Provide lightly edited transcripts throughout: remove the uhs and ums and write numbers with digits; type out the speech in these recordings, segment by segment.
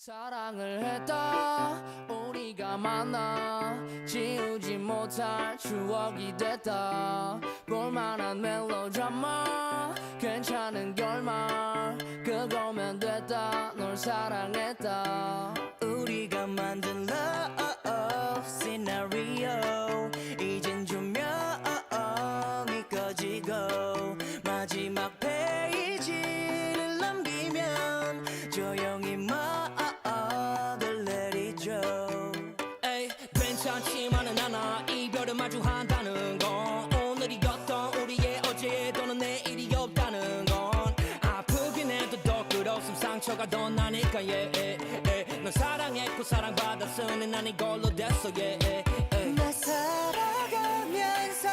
사랑을 했다 우리가 만나 지우지 못할 추억이 됐다 볼만한 멜로드라마 괜찮은 결말 그거면 됐다 널 사랑했다 우리가 만든 love scenario 이젠 조명이 꺼지고 마지막 페이지를 넘기면 조용히 괜찮지만은 않아 이별을 마주한다는 건 오늘이었던 우리의 어제 또는 내일이 없다는 건 아프긴 해도 더 끝없음 상처가 더 나니까 널 사랑했고 사랑받았으니 난 이걸로 됐어 나 살아가면서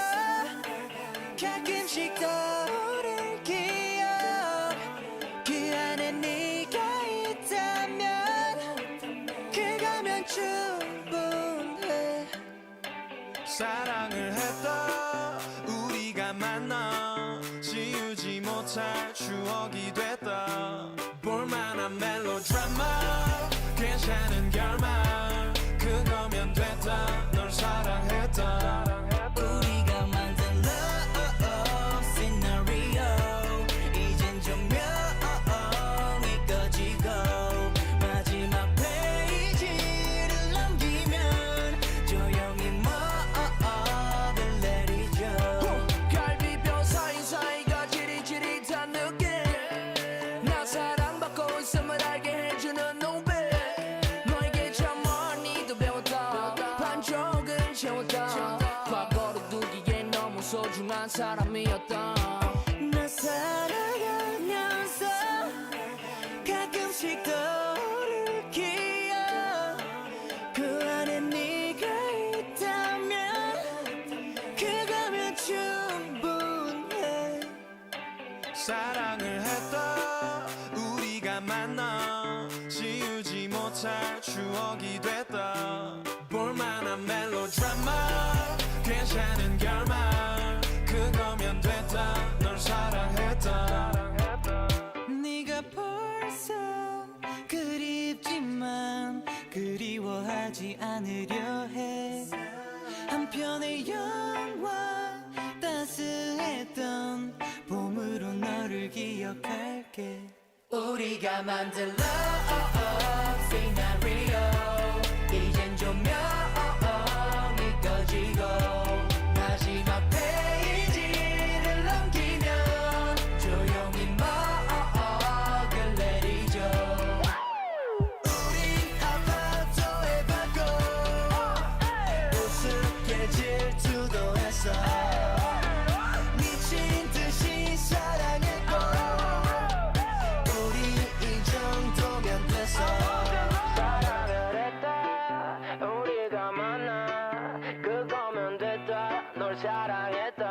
가끔씩 떠오를 기억 그 안에 네가 있다면 그거면 사랑을 했다 우리가 만나 지우지 못할 추억이 됐다 볼만한 멜로드라마 괜찮은 결말 그거면 됐다 널 사랑했다 우리가 만든 love scenario 이젠 조명이 꺼지고 마지막 페이지를 넘기면 조용히 갈비뼈 사이사이가 지릿지릿한 느낌 나 사랑받고 있음을 알게 해주는 노래 너에게 참 많이도 배웠다 반쪽은 채웠다 과거로 두기엔 너무 소중한 사람이었다 나 살아가면서 가끔씩 떠오를 기억 그 안에 네가 있다면 그거면 충분해 사랑을 했다 우리가 만나 지우지 못할 추억이 됐다 볼만한 멜로드라마 괜찮은 결말 그거면 됐다 널 사랑했다 네가 벌써 그립지만 그리워하지 않으려 해 한편의 영화 따스했던 봄으로 너를 기억할게 우리가 만든 love scenario 이젠 조명이 꺼지고 마지막 페이지를 넘기면 조용히 먹을 내리죠 우린 아파트의 발코 우습게 질투도 했어 미친 듯이 사랑했고 우리 이 정도면 됐어 사랑을 했다 우리가 만나 그거면 됐다 널 사랑했다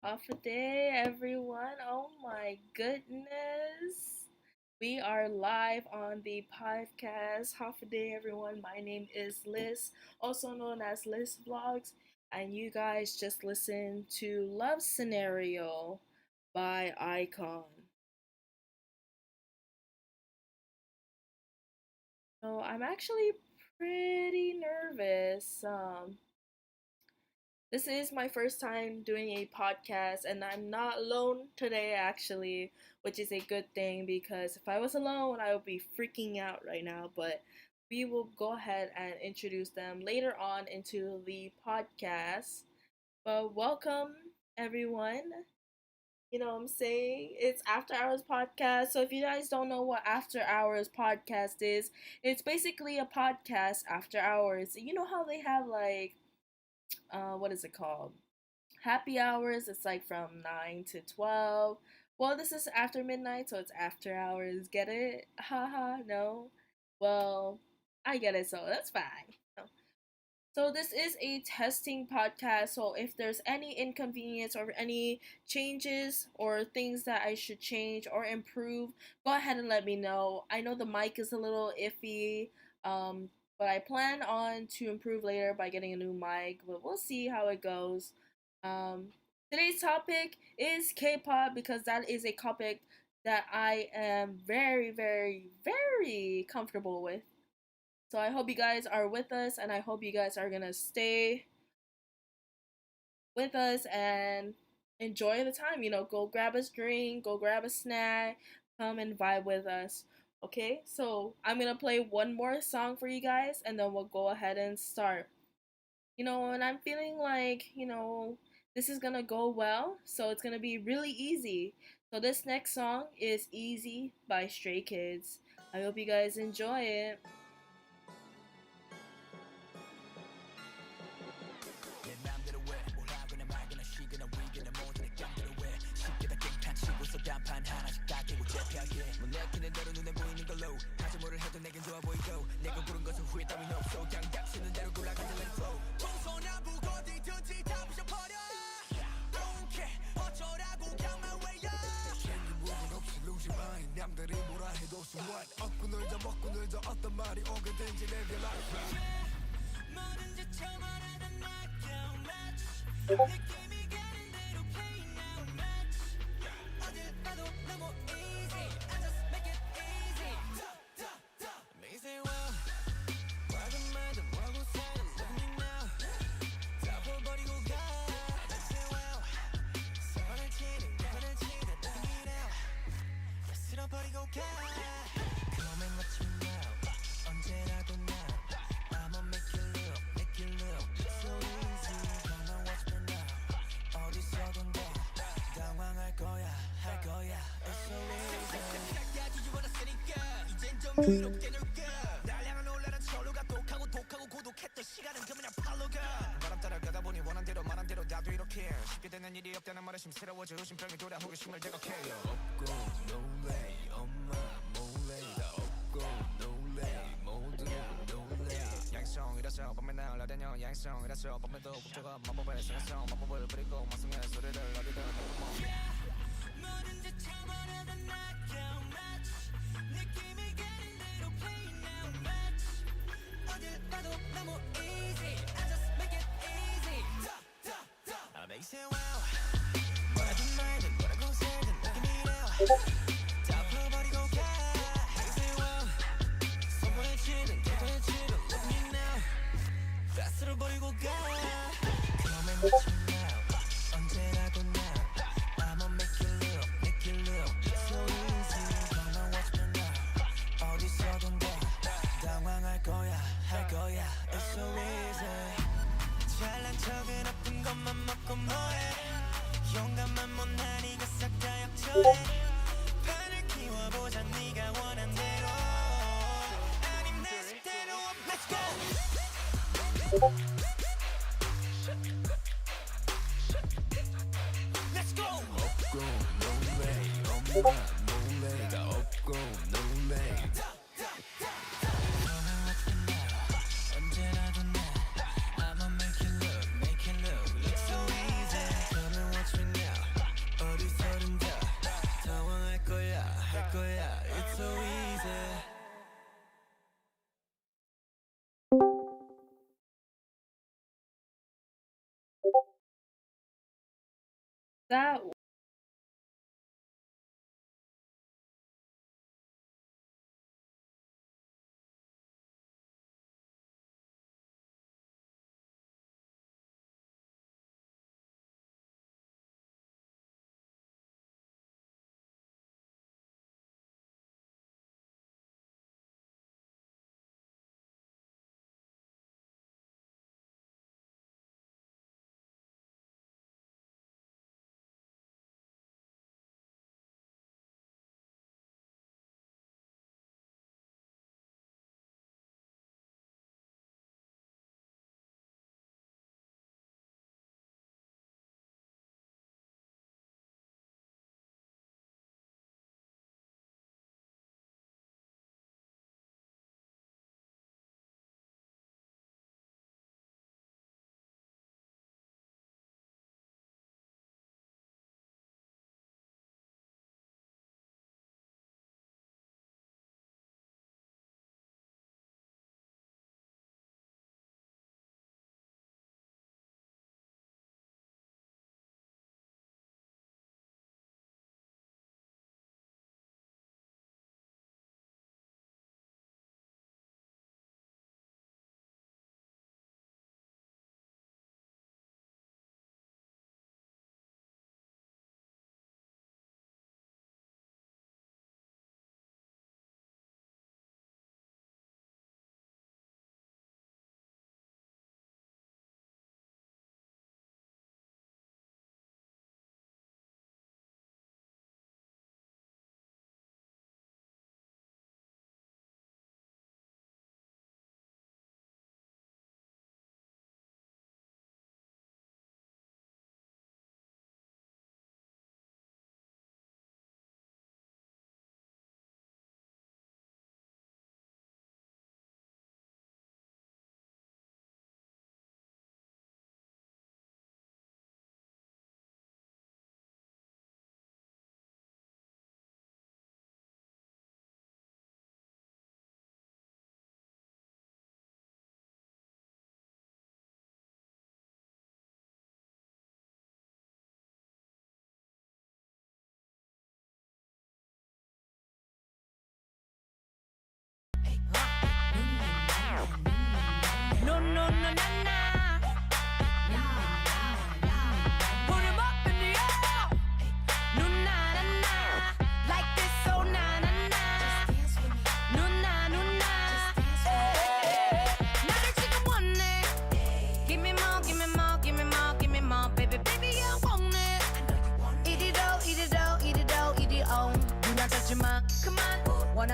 Off a day, everyone. Oh my goodness. We are live on the podcast. Half a day, everyone. My name is Liz, also known as Liz Vlogs, and you guys just listened to Love Scenario by Icon. So I'm actually pretty nervous. This is my first time doing a podcast, and I'm not alone today, actually, which is a good thing because if I was alone, I would be freaking out right now. But we will go ahead and introduce them later on into the podcast. But welcome, everyone. You know what I'm saying? It's After Hours Podcast. So if you guys don't know what After Hours Podcast is, it's basically a podcast after hours. You know how they have like what is it called? Happy hours. It's like from 9 to 12. Well, this is after midnight, so it's after hours. Get it? Haha, no. Well, I get it, so that's fine. So this is a testing podcast, so if there's any inconvenience or any changes or things that I should change or improve, go ahead and let me know. I know the mic is a little iffy, but I plan on to improve later by getting a new mic, but we'll see how it goes. Today's topic is K-pop because that is a topic that I am very, very, very comfortable with. So I hope you guys are with us, and I hope you guys are gonna stay with us and enjoy the time. Go grab a drink, go grab a snack, come and vibe with us. Okay, so I'm gonna play one more song for you guys, and then we'll go ahead and start. And I'm feeling like, this is gonna go well, so it's gonna be really easy. So this next song is Easy by Stray Kids. I hope you guys enjoy it. That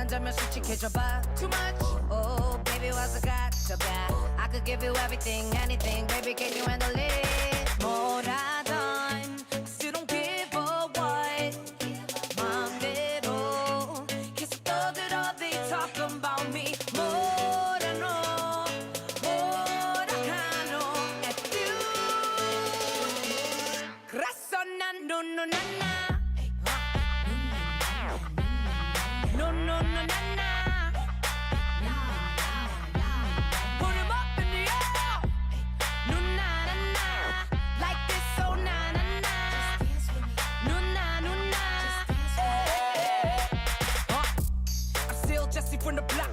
한다면 솔직해져봐. Too much. Oh, baby, what's I got so bad? I could give you everything, anything, baby, can you handle it? 뭐라던, 'cause you don't give a what. 맘대로 계속 떠들어, they talk about me. 뭐라 너, 뭐라 하노, at you. 그래서 난 no, no, na, na. No, no, no, na, na. Put 'em up in the air. No, na, na, na. Like this, so na, na, na. No, na, no, na. I'm still Jesse from the block.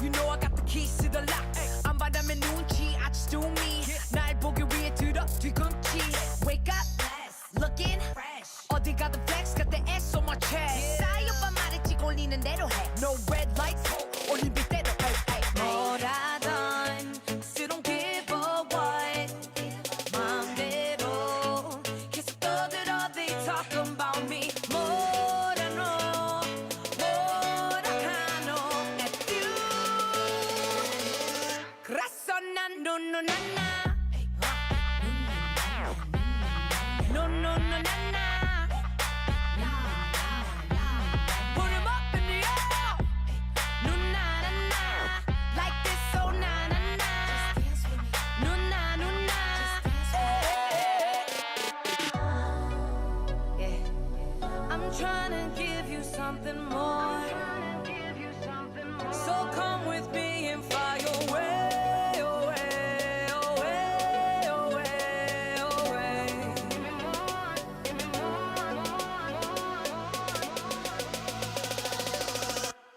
You know I got the keys to the lock. 안 받으면 눈치, I just do me. 날 보기 위해 들어 뒤꿈치. Wake up, looking fresh. 어디 가든 flex, got the S on my chest. 싸이 오빠 말했지 꼴리는 대로 해. No red lights, 올림픽 대로 해. 뭐라던, 'cause you don't give a what. 맘대로 계속 떠들어, they talk about me. 뭐라 너, 뭐라 하노, at you. 그래서 난 no, no, na, na. No, no, no, na, na. Put 'em up in the air. No, na, na, na. Like this, so na, na, na. No, na, no, na. Yeah. I'm trying to give you something more. So come with me and fly away, away, away, away, away.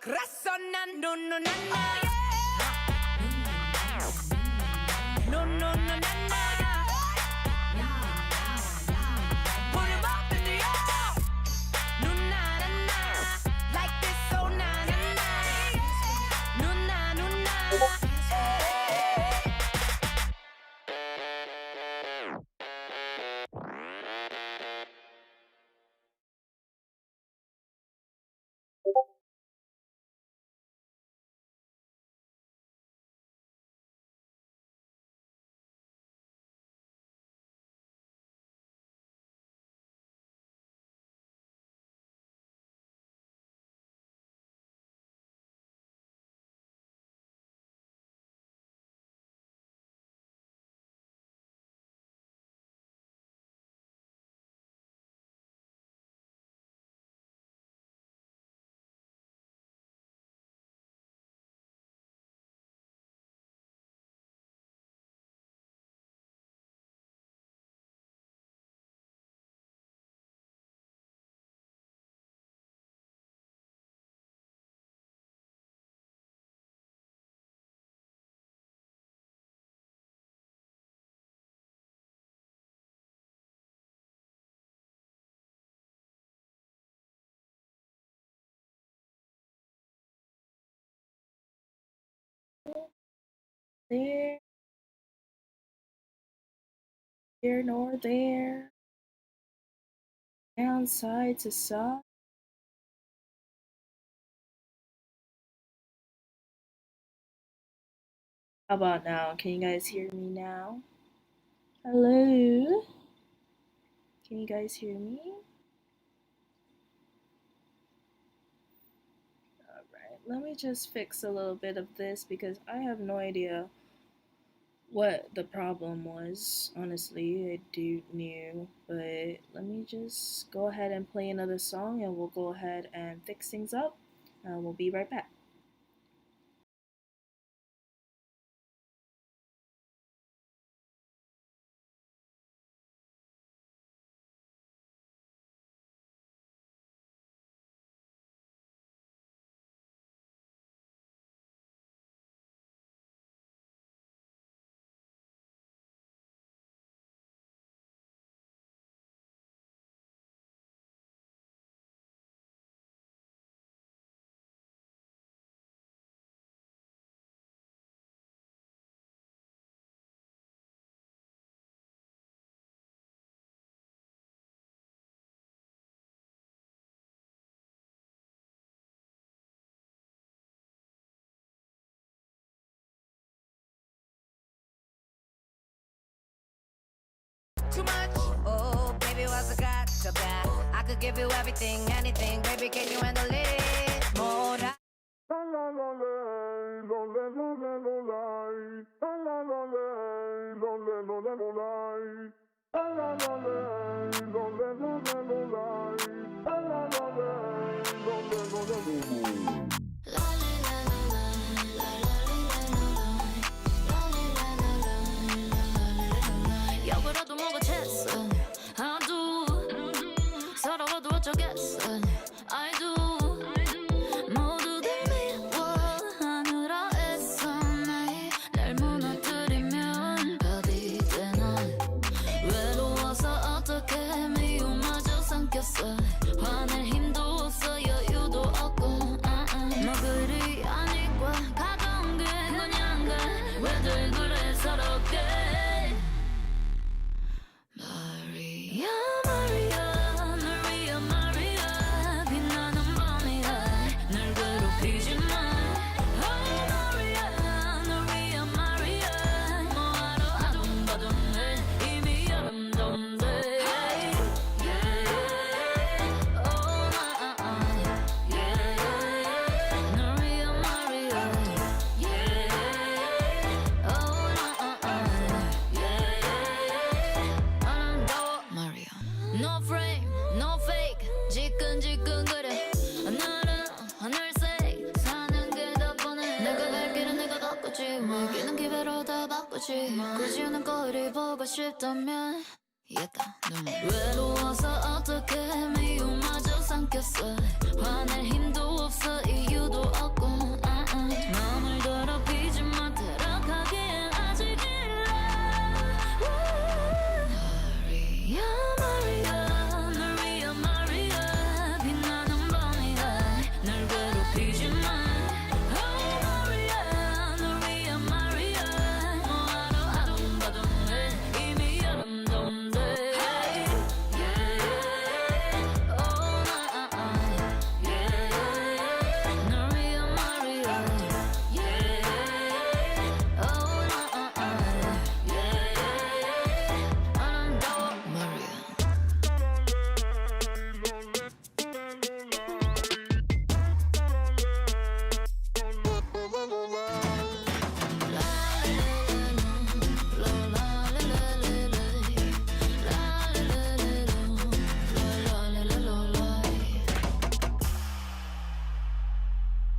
그래서 난 no, no, na, na. No, no, no, na, na. Put 'em up in the air. No, na, na, na. Like this, so na, na, na. No, na, no, na. There, here nor there. Down side to side. How about now? Can you guys hear me now? Hello? Can you guys hear me? Alright, let me just fix a little bit of this because I have no idea what the problem was. Honestly, I do knew, but let me just go ahead and play another song and we'll go ahead and fix things up. We'll be right back. 와서 가져가. I could give you everything, anything, baby, can you handle it? 뭐라? 역으로도 뭐가 챘어. I do. 서러워도 어쩌겠어. I do. 모두들 미워하느라 애써 매일 날 무너뜨리면 parodied 넌 외로워서 어떻게 미움마저 삼켰어. 화낼 힘도 없어 여유도 없고 뭐 그리 아니까 가까운 게 그냥가 왜들 그래 서럽게. Maria, Maria, Maria, Maria, 빛나는 밤이야 날 괴롭히지 마. Oh Maria, Maria, Maria, 뭐하러 아둥바둥해 이미 아름다운데. Hey, yeah, oh yeah, Maria, Maria, yeah, oh yeah. Maria. No frame, no fake, 지끈지끈거려. 하늘은 하늘색, 사는 게 더 뻔해. 내가 갈 길은 내가 걷겠지, 먹이는 기회로 다 바꾸지. 굳이 오는 거리 보고 싶다면 얘가 눈물. 외로워서 어떻게 미움마저 삼켰어. 화낼 힘도 없어 이유도 없고 마음을 더럽히지 마. 들어가기엔 아직 일러. Maria, Maria, Maria, Maria, 빛나는 밤이야 날 괴롭히지 마. Oh Maria, Maria, Maria, 뭐하러 아둥바둥해 이미 아름다운데. Hey, yeah, oh yeah, Maria, Maria, yeah, oh yeah, 아름다워 Maria.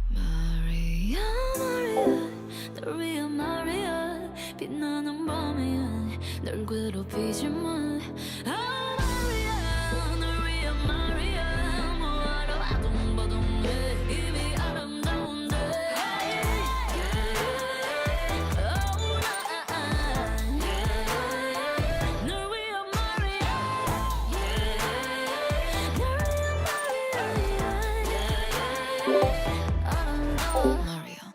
Maria, Maria, the real Maria, 빛나는 밤이야 널 괴롭히지 마. Oh Maria, the real Maria, 뭐하러 아둥바둥해 이미 아름다운데. Hey, yeah, oh yeah, the real Maria, yeah, the real Maria, yeah, 아름다워 Maria.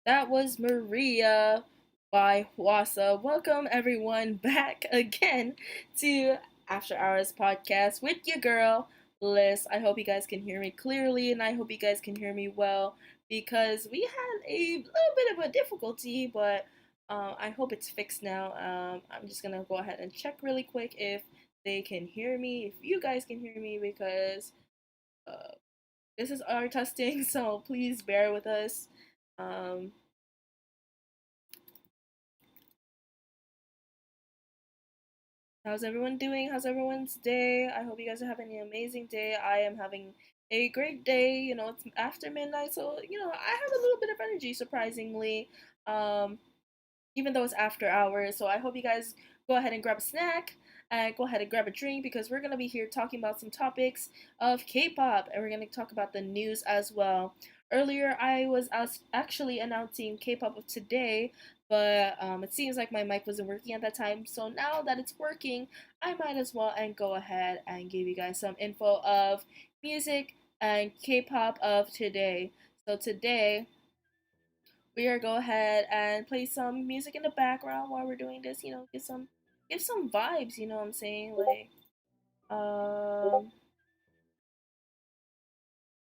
That was Maria by Wasa. Welcome everyone back again to After Hours podcast with your girl Liz. I hope you guys can hear me clearly and I hope you guys can hear me well because we had a little bit of a difficulty, but I hope it's fixed now. I'm just gonna go ahead and check really quick if they can hear me, if you guys can hear me, because this is our testing, so please bear with us. How's everyone doing? How's everyone's day? I hope you guys are having an amazing day. I am having a great day. You know, it's after midnight, so you know, I have a little bit of energy surprisingly. Um, even though it's after hours. So I hope you guys go ahead and grab a snack and go ahead and grab a drink because we're going to be here talking about some topics of K-pop and we're going to talk about the news as well. Earlier, I was actually announcing K-pop of today, but it seems like my mic wasn't working at that time. So now that it's working, I might as well and go ahead and give you guys some info of music and K-pop of today. So today, we are go ahead and play some music in the background while we're doing this. You know, give some vibes. You know what I'm saying? Like, I'm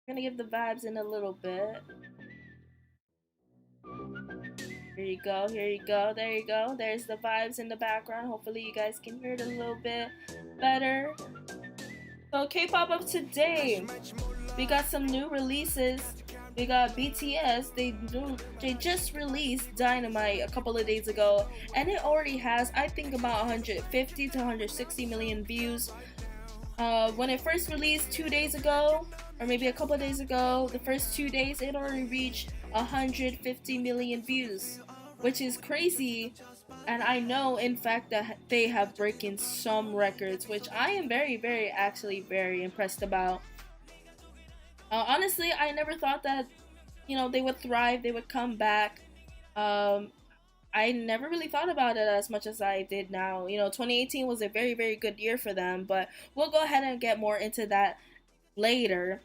gonna give the vibes in a little bit. Here you go, here you go, there you go. There's the vibes in the background. Hopefully you guys can hear it a little bit better. So K-pop of today, we got some new releases. We got BTS. They just released Dynamite a couple of days ago, and it already has, I think, about 150 to 160 million views. When it first released 2 days ago, or maybe a couple of days ago, the first 2 days it already reached 150 million views, which is crazy. And I know, in fact, that they have broken some records, which I am very, very, actually very impressed about. Honestly, I never thought that they would thrive, they would come back. Um, I never really thought about it as much as I did now. 2018 was a very, very good year for them, but we'll go ahead and get more into that later.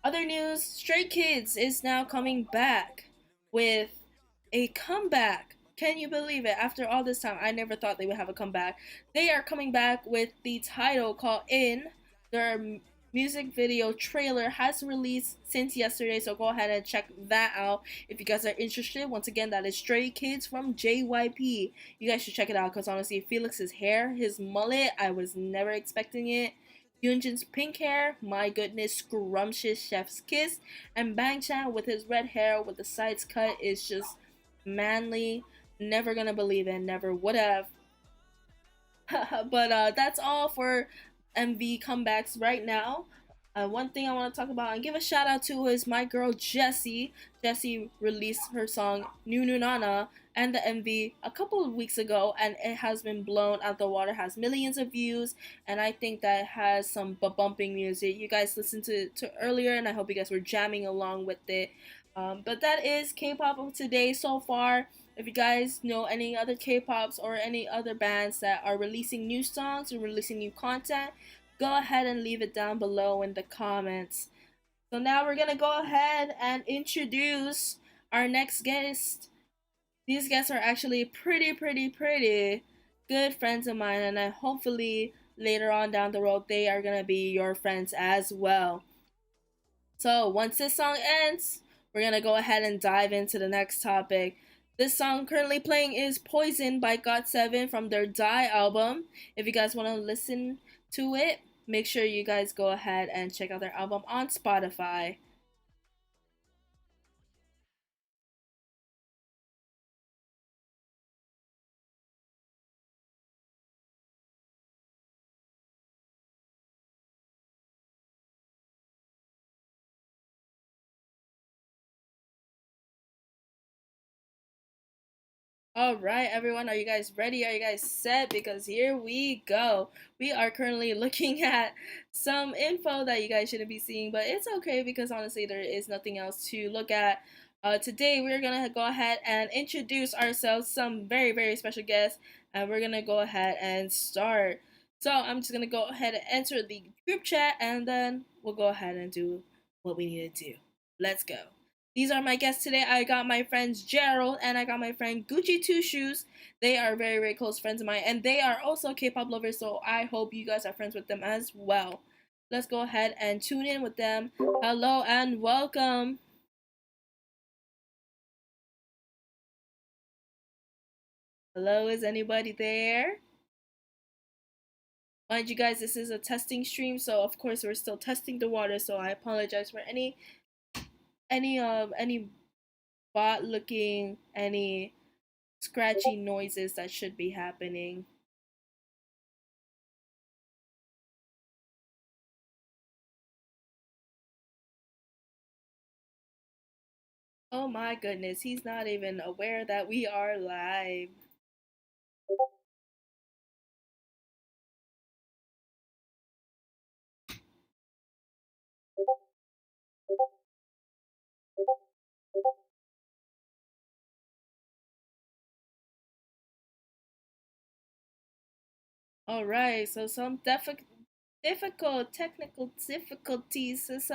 Other news, Stray Kids is now coming back with a comeback. Can you believe it? After all this time, I never thought they would have a comeback. They are coming back with the title called In. Their music video trailer has released since yesterday, so go ahead and check that out if you guys are interested. Once again, that is Stray Kids from JYP. You guys should check it out because honestly, Felix's hair, his mullet, I was never expecting it. Yoonjin's pink hair, my goodness, scrumptious chef's kiss, and Bang Chan with his red hair with the sides cut is just manly. Never gonna believe it, never would have. But that's all for MV comebacks right now. One thing I want to talk about and give a shout out to is my girl Jessie. Jessie released her song New New Nana and the MV a couple of weeks ago, and it has been blown out the water, has millions of views, and I think that has some bumping music. You guys listened to earlier, and I hope you guys were jamming along with it. But that is K-pop of today so far. If you guys know any other K-pops or any other bands that are releasing new songs or releasing new content, go ahead and leave it down below in the comments. So now we're gonna go ahead and introduce our next guest. These guests are actually pretty good friends of mine, and I hopefully later on down the road they are gonna be your friends as well. So once this song ends, we're gonna go ahead and dive into the next topic. This song currently playing is Poison by GOT7 from their Die album. If you guys want to listen to it, make sure you guys go ahead and check out their album on Spotify. All right, everyone, are you guys ready? Are you guys set? Because here we go. We are currently looking at some info that you guys shouldn't be seeing, but it's okay because honestly, there is nothing else to look at. Today, we're gonna go ahead and introduce ourselves, some very special guests, and we're gonna go ahead and start. So, I'm just gonna go ahead and enter the group chat, and then we'll go ahead and do what we need to do. Let's go. These are my guests today. I got my friends Gerald and I got my friend Gucci Two Shoes. They are very close friends of mine and they are also K-pop lovers, so I hope you guys are friends with them as well. Let's go ahead and tune in with them. Hello and welcome. Hello, is anybody there? Mind you guys, this is a testing stream, so of course we're still testing the water, so I apologize for any bot looking, any scratchy noises that should be happening. Oh my goodness, he's not even aware that we are live. All right, so some difficult technical difficulties. That's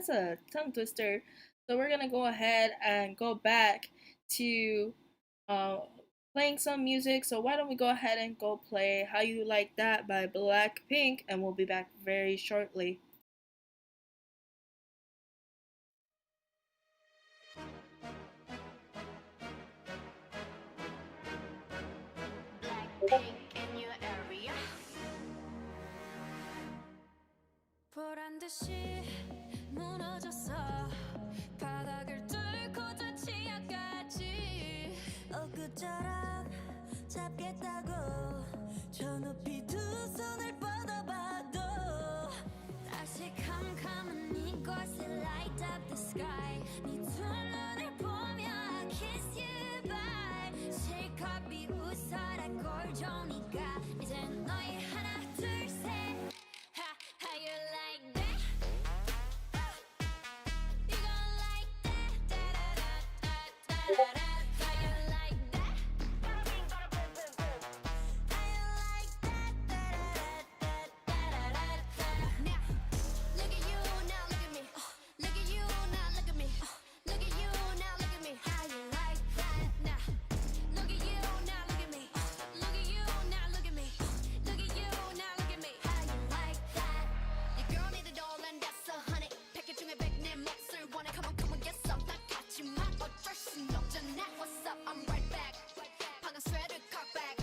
a tongue twister. So we're gonna go ahead and go back to uh, playing some music. So why don't we go ahead and go play "How You Like That" by Blackpink, and we'll be back very shortly. in your area. 보란 듯이 무너졌어 바닥을 뚫고 저 치아까지 엊그처럼 잡겠다고 저 높이 두 손을 뻗어봐도 다시 캄캄한 이곳에 light up the sky 네 두 눈을 보며 I kiss you bye 실컷 비웃어라 꼴좋으니까 이제 너희 하나 둘셋 how you like that? You gon' like that? Da-da-da-da-da-da-da. How you like that? How you like that? Da-da-da-da-da-da-da-da. Now, look at you, now look at me. Look at you, now look at me. Look at you, now look at me. How you like that? Now, look at you, now look at me. Look at you, now look at me. Look at you, now look at me. How you like that? Your girl need a doll and that's a honey. 패킷 중에 100내 몫을 원해. Come on, get some. 나같지만 어쩔 순 없잖아. What's up? I'm right back. 방금 sweater cock back.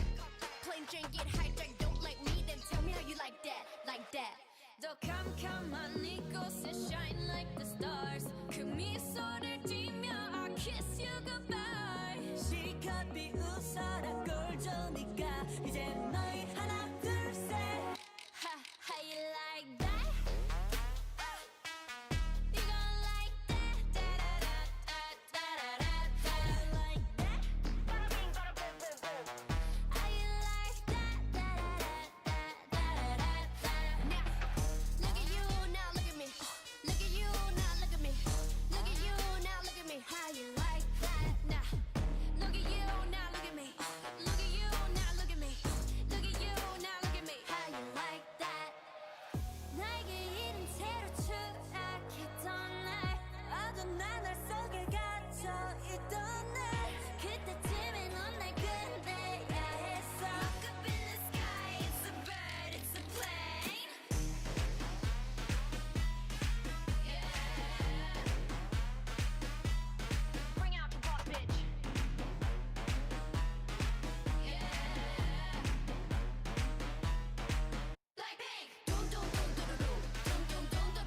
Plain Jane get hijacked. Don't like me, then tell me how you like that. Like that. 더 캄캄한 이곳에 shine like the stars. 그 미소를 띠며 I kiss you goodbye. 실컷 비웃어라 꼴좋으니까 이제 너희 하나 둘셋 how you like that? You gon' like that? Da-da-da-da-da-da-da. How you like that? How you like that? Da-da-da-da-da-da-da. Now, look at you, now look at me. Look at you, now look at me. Look at you, now look at me. How you like that? Now, look at you, now look at me. Look at you, now look at me. Look at you, now look at me. How you like that? 나에게 이른 채로 추락했던 날 어두운 하늘 속에 갇혀 있던 날 그때쯤에 넌 날 끝내야 했어 Look up in the sky, it's a bird, it's a plane Yeah Bring out the boss bitch Yeah Like pink Dum dum dum dum dum dum dum dum dum dum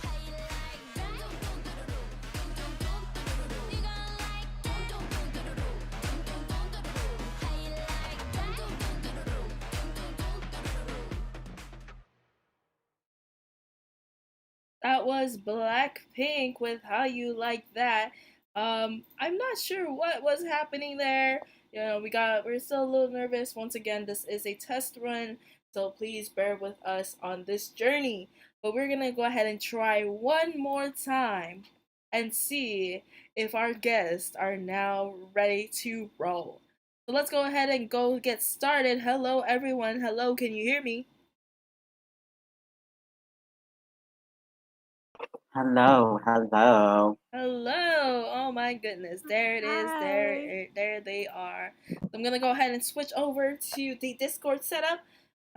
How you like that? Dum dum dum dum dum dum dum dum You gon' like that? Dum dum dum dum dum dum dum dum How you like that? Dum dum dum dum dum dum dum That was Blackpink with How You Like That. I'm not sure what was happening there. You know, we're still a little nervous. Once again, this is a test run, so please bear with us on this journey. But we're gonna go ahead and try one more time and see if our guests are now ready to roll. So let's go ahead and go get started. Hello everyone. Hello, can you hear me? Hello, hello. Hello. Oh my goodness. There it is. There they are. So I'm gonna go ahead and switch over to the Discord setup.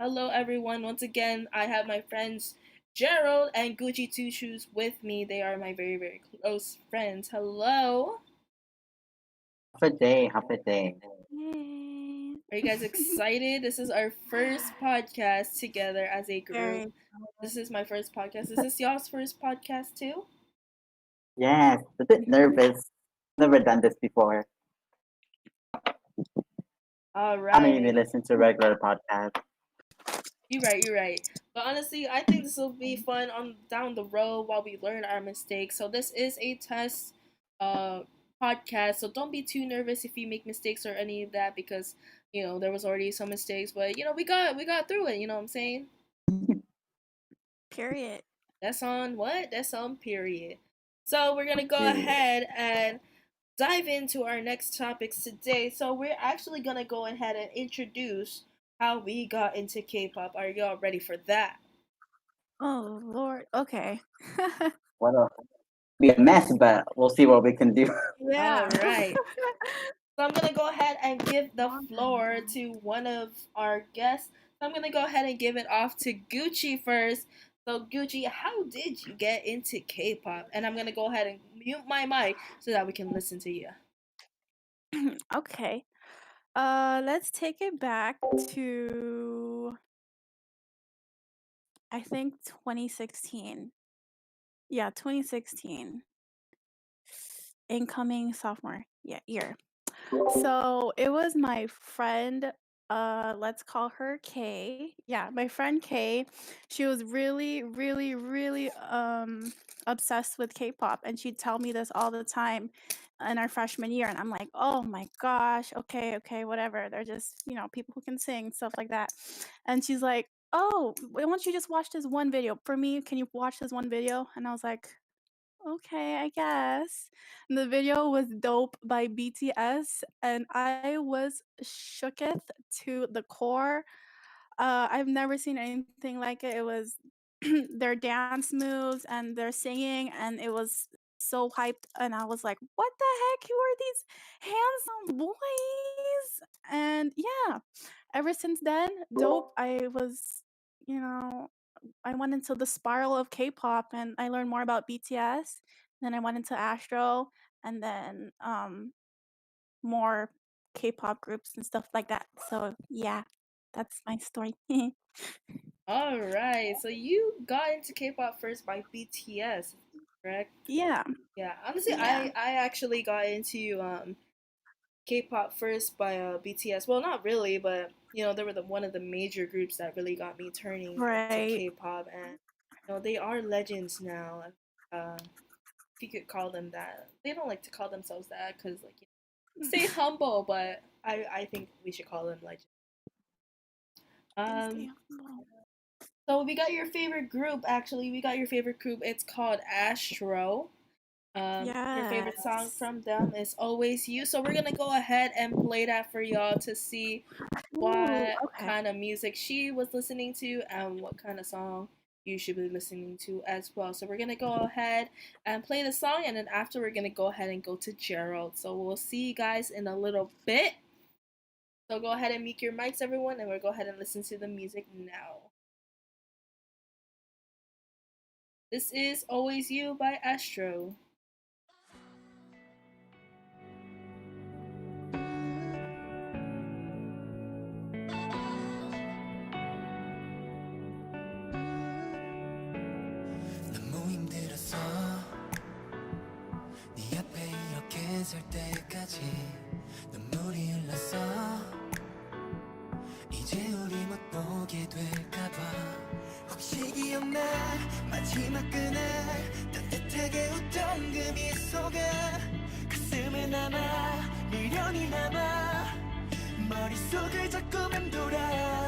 Hello everyone. Once again, I have my friends Gerald and Gucci Two Shoes with me. They are my very, very close friends. Hello. Half a day. Are you guys excited? This is our first podcast together as a group. This is my first podcast. Is this y'all's first podcast too? Yes, a bit nervous. Never done this before. All I don't even right. listen to regular podcasts. You're right, you're right. But honestly, I think this will be fun on down the road while we learn our mistakes. So this is a test podcast. So don't be too nervous if you make mistakes or any of that because, you know, there was already some mistakes, but you know, we got through it, you know what I'm saying? Period. That's on what? That's on period. So we're gonna go Period. ahead and dive into our next topics today. So we're actually gonna go ahead and introduce how we got into K-pop. Are y'all ready for that? Oh Lord. Okay. What a be a mess, but we'll see what we can do. Yeah. All right. So I'm gonna go ahead and give the floor to one of our guests. So I'm gonna go ahead and give it off to Gucci first. So Gucci, how did you get into K-pop? And I'm gonna go ahead and mute my mic so that we can listen to you. Okay. Let's take it back to I think 2016. Yeah, 2016. Incoming sophomore year. So it was my friend, let's call her Kay. Yeah, my friend Kay. She was really, really, really obsessed with K-pop, and she'd tell me this all the time in our freshman year. And I'm like, oh my gosh, okay, whatever. They're just, people who can sing, stuff like that. And she's like, oh, why don't you just watch this one video? For me, can you watch this one video? And I was like, okay, I guess. And the video was Dope by BTS, and I was shooketh to the core. I've never seen anything like it. It was their dance moves and their singing, and it was so hyped. And I was like, what the heck? Who are these handsome boys? And yeah, ever since then, Dope, you know, I went into the spiral of K-pop and I learned more about BTS. Then I went into Astro and then more K-pop groups and stuff like that. So yeah, that's my story. All right, so you got into K-pop first by BTS, correct? Yeah, Yeah, honestly, yeah, I actually got into K-pop first by BTS. Well, not really, but they were one of the major groups that really got me turning to right. K-pop, and they are legends now. If you could call them that, they don't like to call themselves that because stay humble, but I think we should call them legends. They stay Um, humble. so we got your favorite group. Actually, we got your favorite group. It's called Astro. Your favorite song Yes. from them is Always You. So we're gonna go ahead and play that for y'all to see Ooh, what okay. kind of music she was listening to and what kind of song you should be listening to as well. So we're gonna go ahead and play the song, and then after we're gonna go ahead and go to Gerald. So we'll see you guys in a little bit. So go ahead and mute your mics, everyone, and we'll go ahead and listen to the music now. This is Always You by Astro. 너무 힘들었어 네 앞에 이렇게 설 때까지 눈물이 흘렀어 이제 우리 못 보게 될까봐 혹시 기억나 마지막 그날 따뜻하게 웃던 그 미소가 가슴에 남아 미련이 남아 머릿속을 자꾸 맴돌아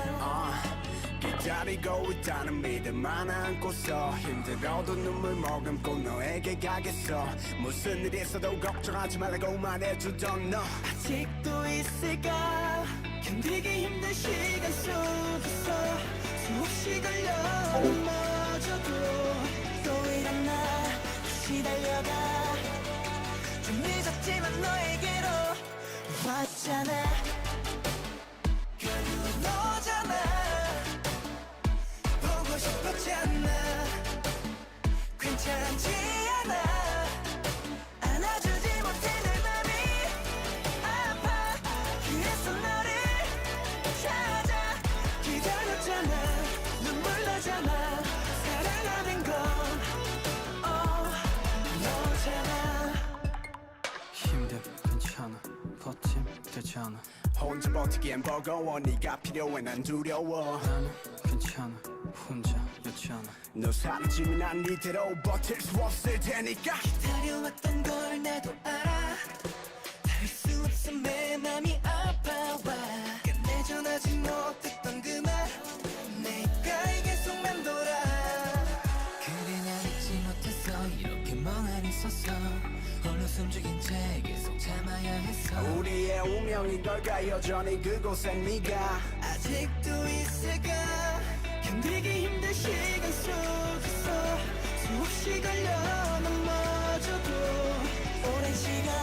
기다리고 있다는 믿음만 안고서 힘들어도 눈물 머금고 너에게 가겠어 무슨 일이 있어도 걱정하지 말라고 말해주던 너 아직도 있을까 견디기 힘든 시간 속에서 수없이 걸려 넘어져도 또 일어나 다시 달려가 좀 늦었지만 너에게로 왔잖아 결국 너잖아 보고 싶었잖아 괜찮지 않아 안아주지 못해 내 맘이 아파 그래서 너를 찾아 기다렸잖아 눈물 나잖아 사랑하는 건 너잖아 힘들 괜찮아 버팀 되잖아 혼자 버티기엔 버거워 네가 필요해 난 두려워 나는 괜찮아 혼자였잖아 너 사라지면 난 이대로 버틸 수 없을 테니까 기다려왔던 걸 나도 알아 할 수 없어 내 맘이 아파와 끝내전하지 못했던 그 말 내가 계속 맴돌아 그래 난 잊지 못했어 이렇게 멍하니 서서 홀로 숨죽인 채 계속 참아야 했어 우리의 운명인 걸까 여전히 그곳에 네가 아직도 있을까 견디기 힘든 시간 속에서 수없이 걸려 넘어져도 오랜 시간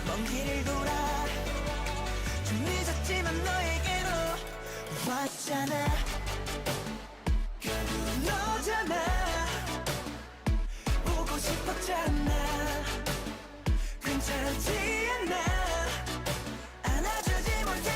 먼 길을 돌아 좀 늦었지만 너에게로 왔잖아 결국 너잖아 보고 싶었잖아 괜찮지 않아 안아주지 못해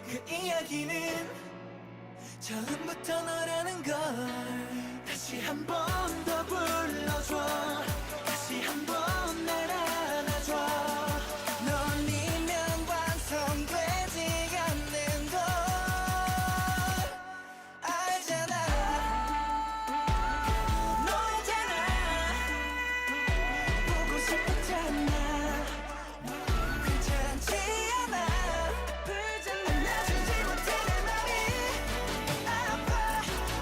그 이야기는 처음부터 너라는 걸 다시 한 번 더 불러줘 다시 한 번 날 안아줘 넌이면 완성되지 않는 걸 알잖아 너잖아 보고 싶었잖아 괜찮지 않아 불장난 놔주지 못해 내 맘이 아파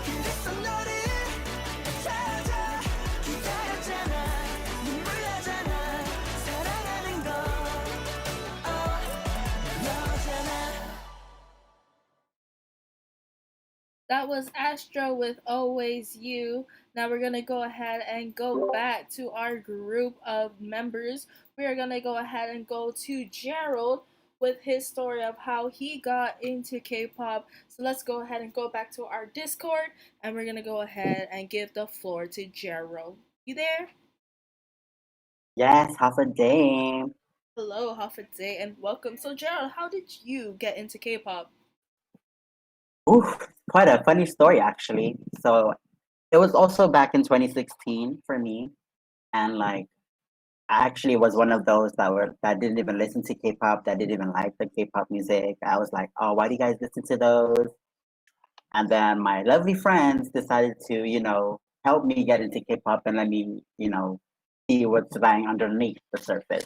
그래서 너를 찾아 기다렸잖아 눈물 나잖아 사랑하는 건 너잖아 That was Astro with Always You. Now we're gonna go ahead and go back to our group of members. We are gonna go ahead and go to Gerald with his story of how he got into K-pop. So let's go ahead and go back to our Discord, and we're gonna go ahead and give the floor to Gerald. You there? Yes, half a day. Hello, Day, and welcome. So Gerald, how did you get into K-pop? Oof, quite a funny story actually. So it was also back in 2016 for me, and like I actually was one of those that didn't even listen to K-pop, that didn't even like the K-pop music. I was like, oh, why do you guys listen to those? And then my lovely friends decided to, help me get into K-pop and let me, see what's lying underneath the surface.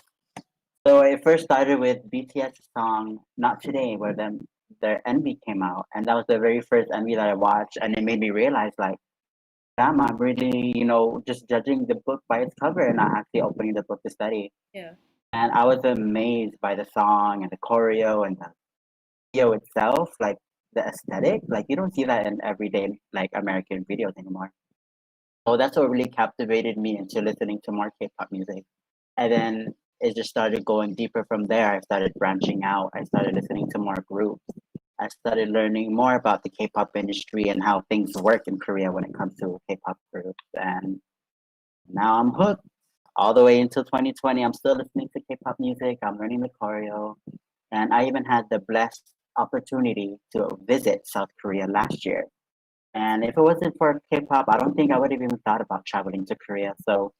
So it first started with BTS song "Not Today," where their MV came out, and that was the very first MV that I watched, and it made me realize like, damn, I'm really, just judging the book by its cover and not actually opening the book to study. Yeah. And I was amazed by the song and the choreo and the video itself, like the aesthetic. Like you don't see that in everyday like American videos anymore. So that's what really captivated me into listening to more K-pop music. And then it just started going deeper from there. I started branching out. I started listening to more groups. I started learning more about the K-pop industry and how things work in Korea when it comes to K-pop groups. And now I'm hooked. All the way until 2020, I'm still listening to K-pop music. I'm learning the choreo. And I even had the blessed opportunity to visit South Korea last year. And if it wasn't for K-pop, I don't think I would have even thought about traveling to Korea. So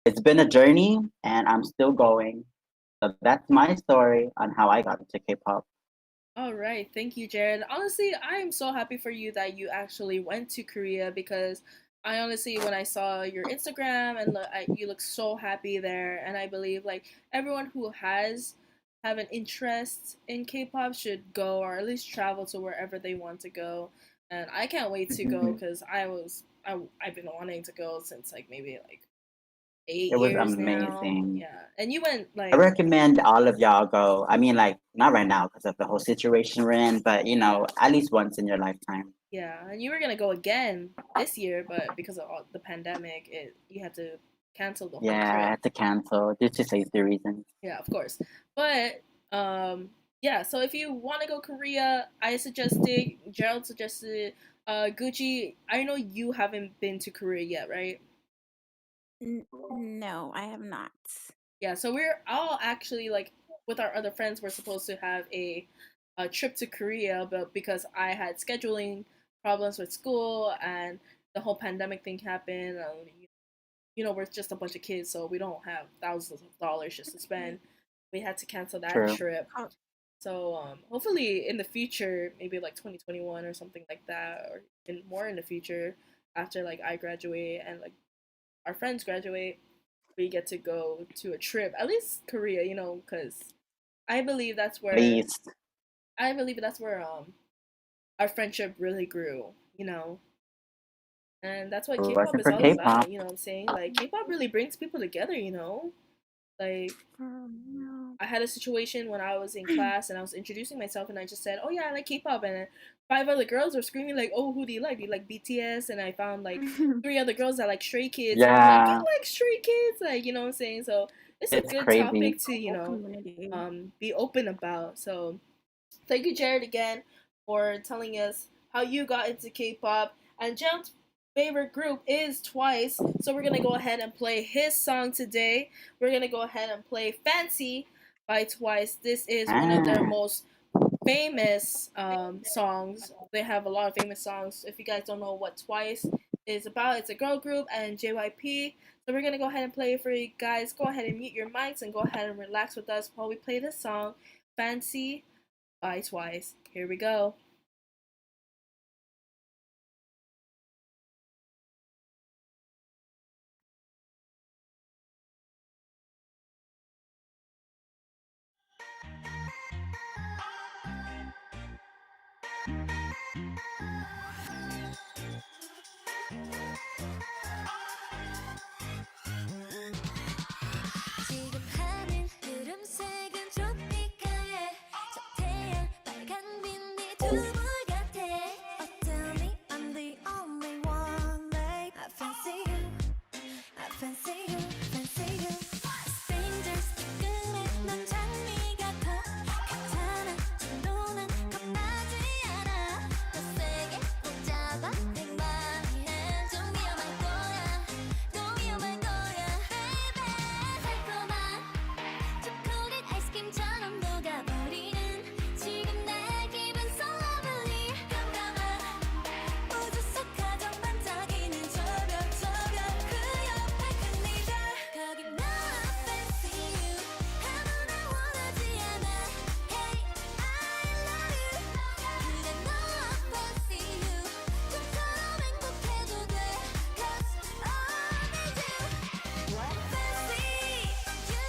it's been a journey and I'm still going. So that's my story on how I got into K-pop. All right, thank you, Jared. Honestly, I am so happy for you that you actually went to Korea because I honestly, when I saw your Instagram and you look so happy there, and I believe like everyone who have an interest in K-pop should go or at least travel to wherever they want to go. And I can't wait to go Mhm. because I've been wanting to go since like maybe like eight It was years now. amazing. Yeah, and you went I like recommend all of y'all go. I mean, like, not right now because of the whole situation we're in, but at least once in your lifetime. yeah, and you were gonna go again this year, but because of all the pandemic, you had to cancel the whole Yeah, I trip. had to cancel due to safety reasons. Yeah, of course. But yeah. So if you want to go Korea, I suggested Gerald suggested Gucci. I know you haven't been to Korea yet, right? No, I have not. Yeah. So we're all actually like with our other friends, we're supposed to have a trip to Korea, but because I had scheduling problems with school and the whole pandemic thing happened, we're just a bunch of kids, so we don't have thousands of dollars just to spend. We had to cancel that True. trip. Oh, So hopefully in the future, maybe like 2021 or something like that, or more in the future, after like I graduate and like our friends graduate, we get to go to a trip, at least Korea, because I believe that's At where least I believe that's where our friendship really grew, and that's what it K-pop wasn't is for all about. K-pop. You know what I'm saying? Like K-pop really brings people together. Like no. I had a situation when I was in class and I was introducing myself and I just said, "Oh yeah, I like K-pop," and five other girls were screaming like, "Oh, who do you like? Do you like BTS?" And I found like three other girls that like Stray Kids, and I'm like, "You Yeah, like Stray Kids?" Like, you know what I'm saying? So it's a it's good crazy. topic to Whole community. be open about. So thank you, Jared, again for telling us how you got into K-pop. And Jared's favorite group is Twice, so we're gonna go ahead and play his song today. We're gonna go ahead and play "Fancy" by Twice. This is one of their Ah, most famous songs. They have a lot of famous songs. If you guys don't know what Twice is about, it's a girl group and JYP. So we're gonna go ahead and play it for you guys. Go ahead and mute your mics and go ahead and relax with us while we play this song, Fancy by Twice. Here we go. 지금 하늘 흐름색은 트로피카에 저 태양 빨간 빛이 두물 같아 어쩌니 I'm the only one like I fancy you I fancy you fancy you strangers 끝에 넌 장미가 커 괜찮아 정도는 겁나지 않아 더 세게 붙잡아 내 마음이 좀 위험할 거야 또 위험할 거야 baby 달콤한 초콜릿 아이스크림처럼 녹아버리는 지금 내 기분 so lovely 깜깜한 우주 속 가장 반짝이는 저별 그 옆에 그네가 거기 너 I fancy you 아무나 원하지 않아 Hey I love you 그래 너 I fancy you 좀처럼 행복해도 돼 Cause I need you fancy you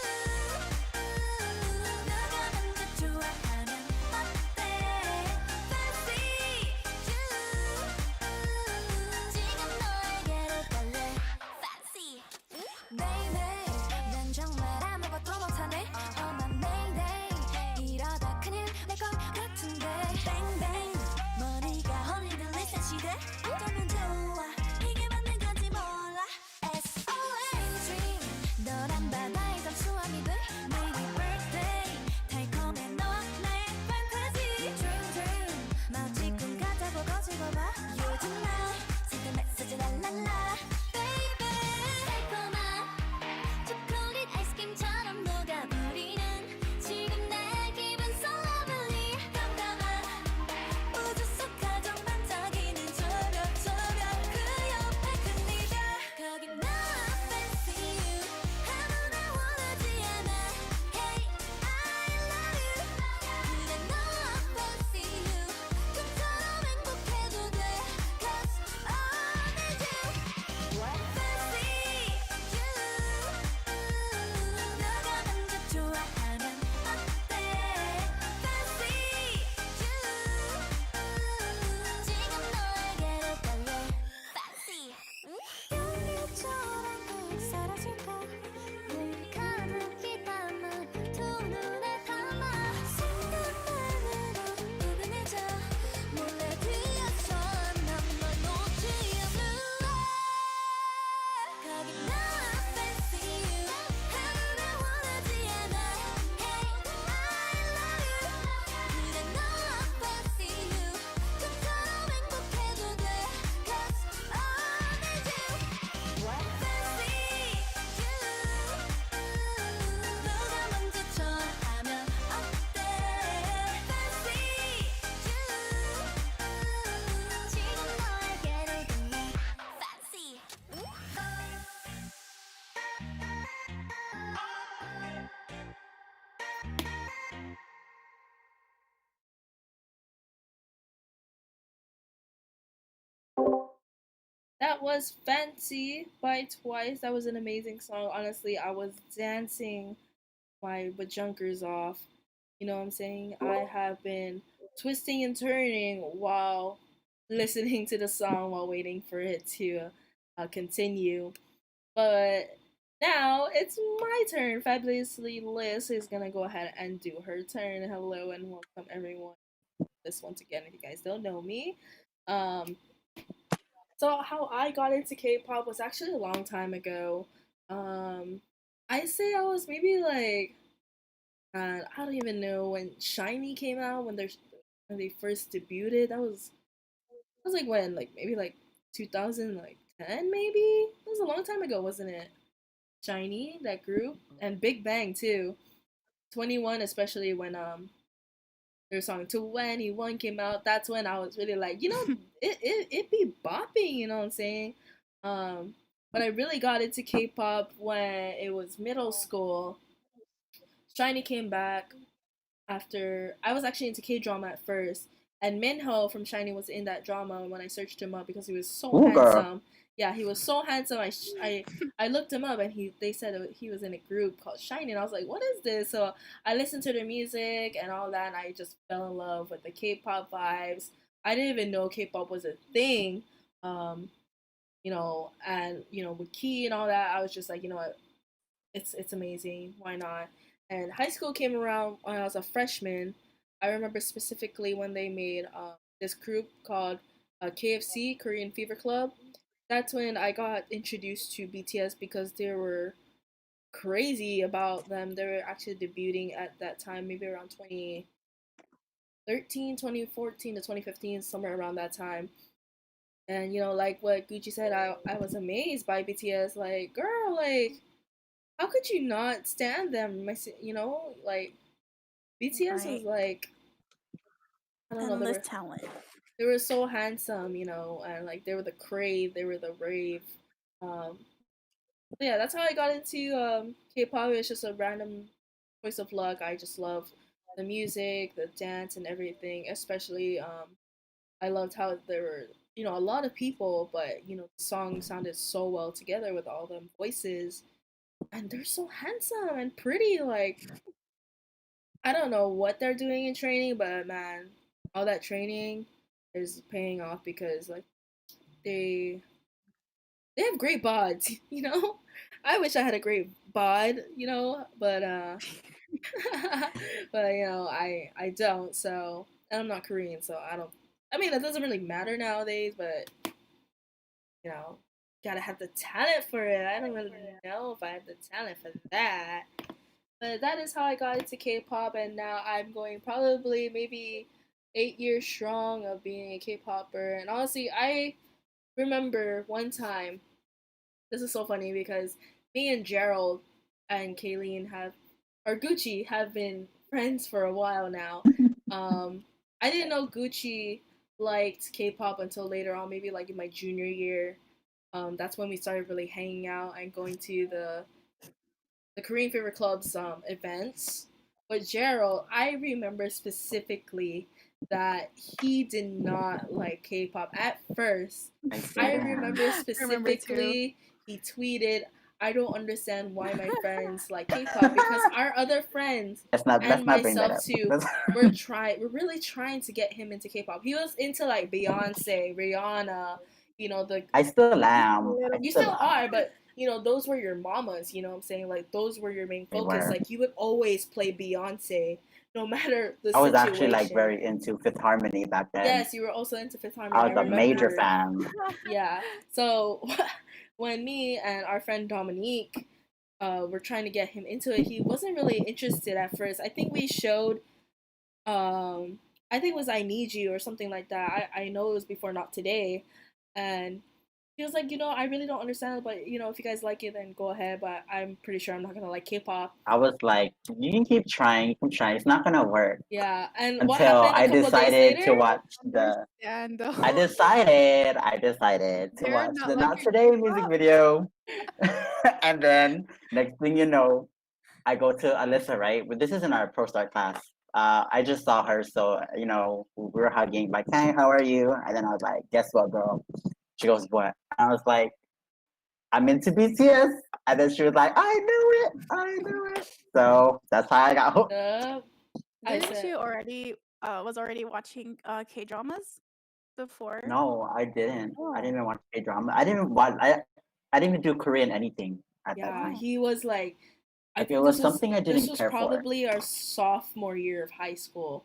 너가 먼저 좋아하면 어때 fancy you 지금 너에게로 달래 fancy baby 난 정말 아무것도 못하네 Oh my mayday 이러다 큰일 날 것 같은데 bang bang 머리가 흔들릴 시대 어쩌면 좋아 이게 맞는 건지 몰라 SOS dream 너란 바다의 잠수함이 돼 Maybe birthday 달콤해 너와 나의 fantasy dream dream 마치 꿈 같아고 거지고 봐 요즘 나 지금 메시지 랄랄라 baby 달콤한 초콜릿 아이스크림처럼 녹아버리는 지금 내 기분 so lovely 깜깜한 우주 속 가장 반짝이는 저별 그 옆에 그네가 거기 너 I fancy you 아무나 원하지 않아 Hey I love you 그래 너 I fancy you 좀처럼 행복해도 돼 Cause I need you fancy you 너가 먼저 좋아하면 어때 fancy you 지금 너에게로 달래 fancy 연기처럼 푹 사라질까 늘 가득히 담아 두 눈에 담아 생각만으로 포근해져 몰래 뒤에서 난널 놓지 않을래 거기 너 I fancy you 아무나 원하지 않아 Hey I love you 그래 너 I fancy you 좀처럼 행복해도 돼 Cause I need you fancy you 너가 먼저 좋아하면 어때 fancy you 지금 너에게로 달래 fancy That was Fancy by Twice. That was an amazing song. Honestly, I was dancing my bajunkers off. You know what I'm saying? I have been twisting and turning while listening to the song while waiting for it to continue. But now it's my turn. Fabulously Liz is gonna go ahead and do her turn. Hello and welcome everyone. This once again, if you guys don't know me. Um, so how I got into K-pop was actually a long time ago. Um, I say I was maybe like I don't even know when Shiny came out when they first debuted. That was like when like maybe like 2000 like 10 maybe. That was a long time ago, wasn't it? Shiny that group and Big Bang too. 21 especially when their song 21 came out. That's when I was really like, it be bopping, you know what I'm saying? But I really got into K-pop when it was middle school. Shiny came back after I was actually into K drama at first, and Minho from Shiny was in that drama when I searched him up because he was so Ooh, girl. handsome. Yeah, he was so handsome. I looked him up and they said he was in a group called Shiny, and I was like, what is this? So I listened to their music and all that, and I just fell in love with the K-pop vibes. I didn't even know K-pop was a thing. Um, and with Key and all that, I was just like, what, it's amazing. Why not? And high school came around when I was a freshman. I remember specifically when they made this group called KFC Korean Fever Club. That's when I got introduced to BTS because they were crazy about them. They were actually debuting at that time, maybe around 2013, 2014 to 2015, somewhere around that time. And like what Gucci said, I was amazed by BTS. Like, girl, like how could you not stand them? Like BTS was Right. like, I don't know, Endless talent. they were so handsome, and like they were the crave, they were the rave. Um, yeah, that's how I got into K-pop. It's just a random choice of luck. I just love the music, the dance, and everything. Especially, I loved how there were a lot of people, but the song sounded so well together with all them voices, and they're so handsome and pretty. Like, I don't know what they're doing in training, but man, all that training is paying off because like they they have great bods, I wish I had a great bod, but I don't. So, and I'm not Korean, so I don't. I mean, that doesn't really matter nowadays, but you know, gotta have the talent for it. I don't really know if I have the talent for that. But that is how I got into K-pop, and now I'm going probably maybe 8 years strong of being a K-popper. And honestly, I remember one time. This is so funny because me and Gerald and Kayleen or Gucci have been friends for a while now. I didn't know Gucci liked K-pop until later on, maybe like in my junior year. That's when we started really hanging out and going to the Korean Favorite Club's events. But Gerald, I remember specifically that he did not like K-pop at first. I remember I remember too. specifically he tweeted, "I don't understand why my friends like K-pop because our other friends Let's and not bring that myself up. too Let's- we're really trying to get him into K-pop. He was into like Beyonce, Rihanna, the I still am. I you still still am. are, but those were your mamas, you know what I'm saying? Like those were your main They focus. were. Like you would always play Beyonce no matter the I was actually like situation. very into Fifth Harmony back then. Yes, you were also into Fifth I Harmony. I was a major remember. fan. Yeah. So when me and our friend Dominique were trying to get him into it, he wasn't really interested at first. I think we showed I think it was I Need You or something like that. I know it was before Not Today. And he was like, I really don't understand, but if you guys like it, then go ahead. But I'm pretty sure I'm not gonna like K-pop. I was like, you can keep trying, you can try. It's not gonna work. Yeah, and what Until happened a I couple of days decided to later? watch the. Understandable. I decided to They're watch not the like Not your Today music K-pop. video, and then next thing you know, I go to Alyssa, right? But this isn't our pro start class. I just saw her, so we were hugging, like, "Hey, how are you?" And then I was like, "Guess what, girl?" She goes, "What?" I was like, "I'm into BTS," and then she was like, I knew it." So that's how I got hooked. I Didn't said, you already was already watching K dramas before? No, I didn't. I didn't Oh. even watch K drama. I didn't watch. I didn't even do Korean anything at that yeah, time. Oh. he was like, I Like it think was this was something I this didn't was care for. probably our sophomore year of high school.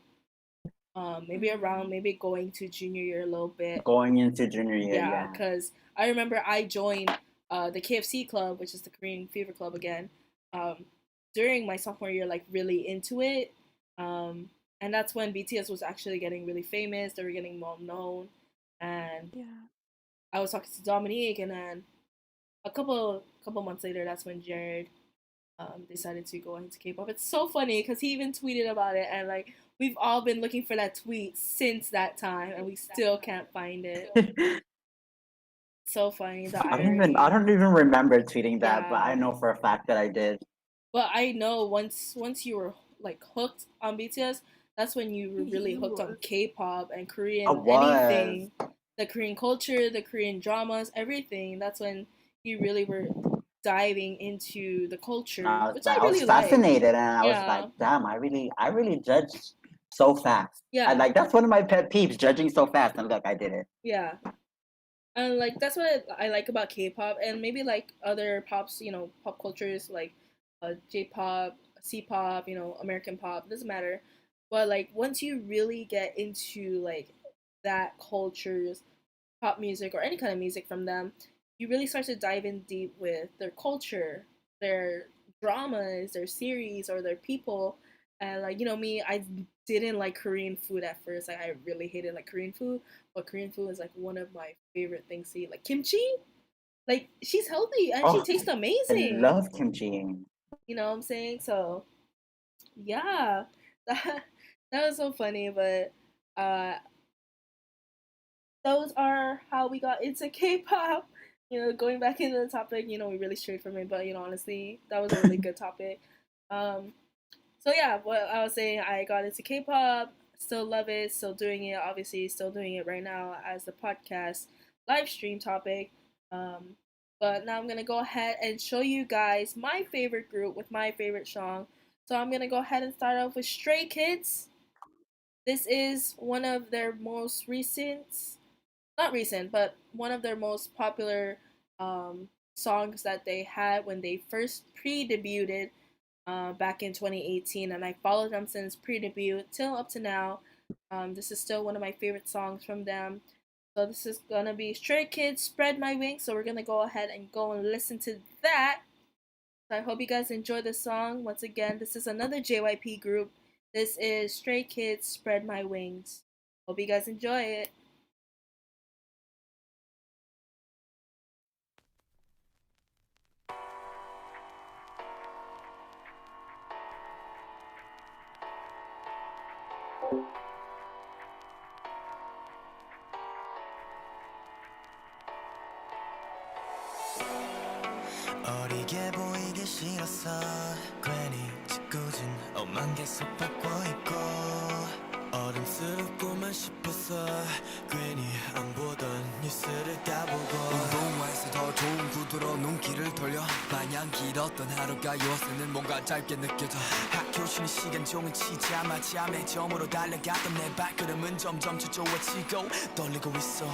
Maybe around maybe going to junior year a little bit. Going into junior year, Yeah, yeah. because I remember I joined the KFC club, which is the Korean Fever Club again, um, during my sophomore year, like really into it. And that's when BTS was actually getting really famous. They were getting well known, and Yeah. I was talking to Dominique, and then a couple months later, that's when Jared decided to go into K-pop. It's so funny because he even tweeted about it, and like we've all been looking for that tweet since that time, and we still can't find it. So funny, the irony. I don't even remember tweeting that, but I Yeah. know for a fact that I did. But I know once you were like hooked on BTS, that's when you were really hooked on K-pop and I Korean was. anything, the Korean culture, the Korean dramas, everything. That's when you really were diving into the culture, which I I was really like. fascinated, and I was Yeah. like, damn, I really judge so fast. Yeah. And like that's one of my pet peeves, judging so fast. And look, I did it. Yeah. And like that's what I like about K-pop, and maybe like other pops, pop cultures like J-pop, C-pop, American pop, doesn't matter. But like once you really get into like that culture's pop music or any kind of music from them, you really start to dive in deep with their culture, their dramas, their series, or their people. And like me, I didn't like Korean food at first. Like I really hated like Korean food, but Korean food is like one of my favorite things to eat. Like kimchi, like she's healthy and she tastes amazing. I love kimchi. You know what I'm saying? So yeah, that was so funny. But those are how we got into K-pop. Going back into the topic, we really strayed from it, but honestly, that was a really good topic. So yeah, what I was saying, I got into K-pop, still love it, still doing it. Obviously, still doing it right now as the podcast live stream topic. But now I'm gonna go ahead and show you guys my favorite group with my favorite song. So I'm gonna go ahead and start off with Stray Kids. This is one of their most not recent, but one of their most popular songs that they had when they first pre-debuted back in 2018, and I followed them since pre-debut till up to now. This is still one of my favorite songs from them. So this is gonna be Stray Kids, Spread My Wings. So we're gonna go ahead and go and listen to that. So I hope you guys enjoy the song. Once again, this is another JYP group. This is Stray Kids, Spread My Wings. Hope you guys enjoy it. 어리게 보이기 싫었어 괜히 짓궂은 옷만 계속 벗고 있고 어른스럽고만 싶었어 괜히 안 보던 뉴스를 까보고 운동화에서 더 좋은 구두로 눈길을 돌려 마냥 길었던 하루가 요새는 뭔가 짧게 느껴져 학교 쉬는 시간 종일 치자마자 매점으로 달려갔던 내 발걸음은 점점 초조해지고 떨리고 있어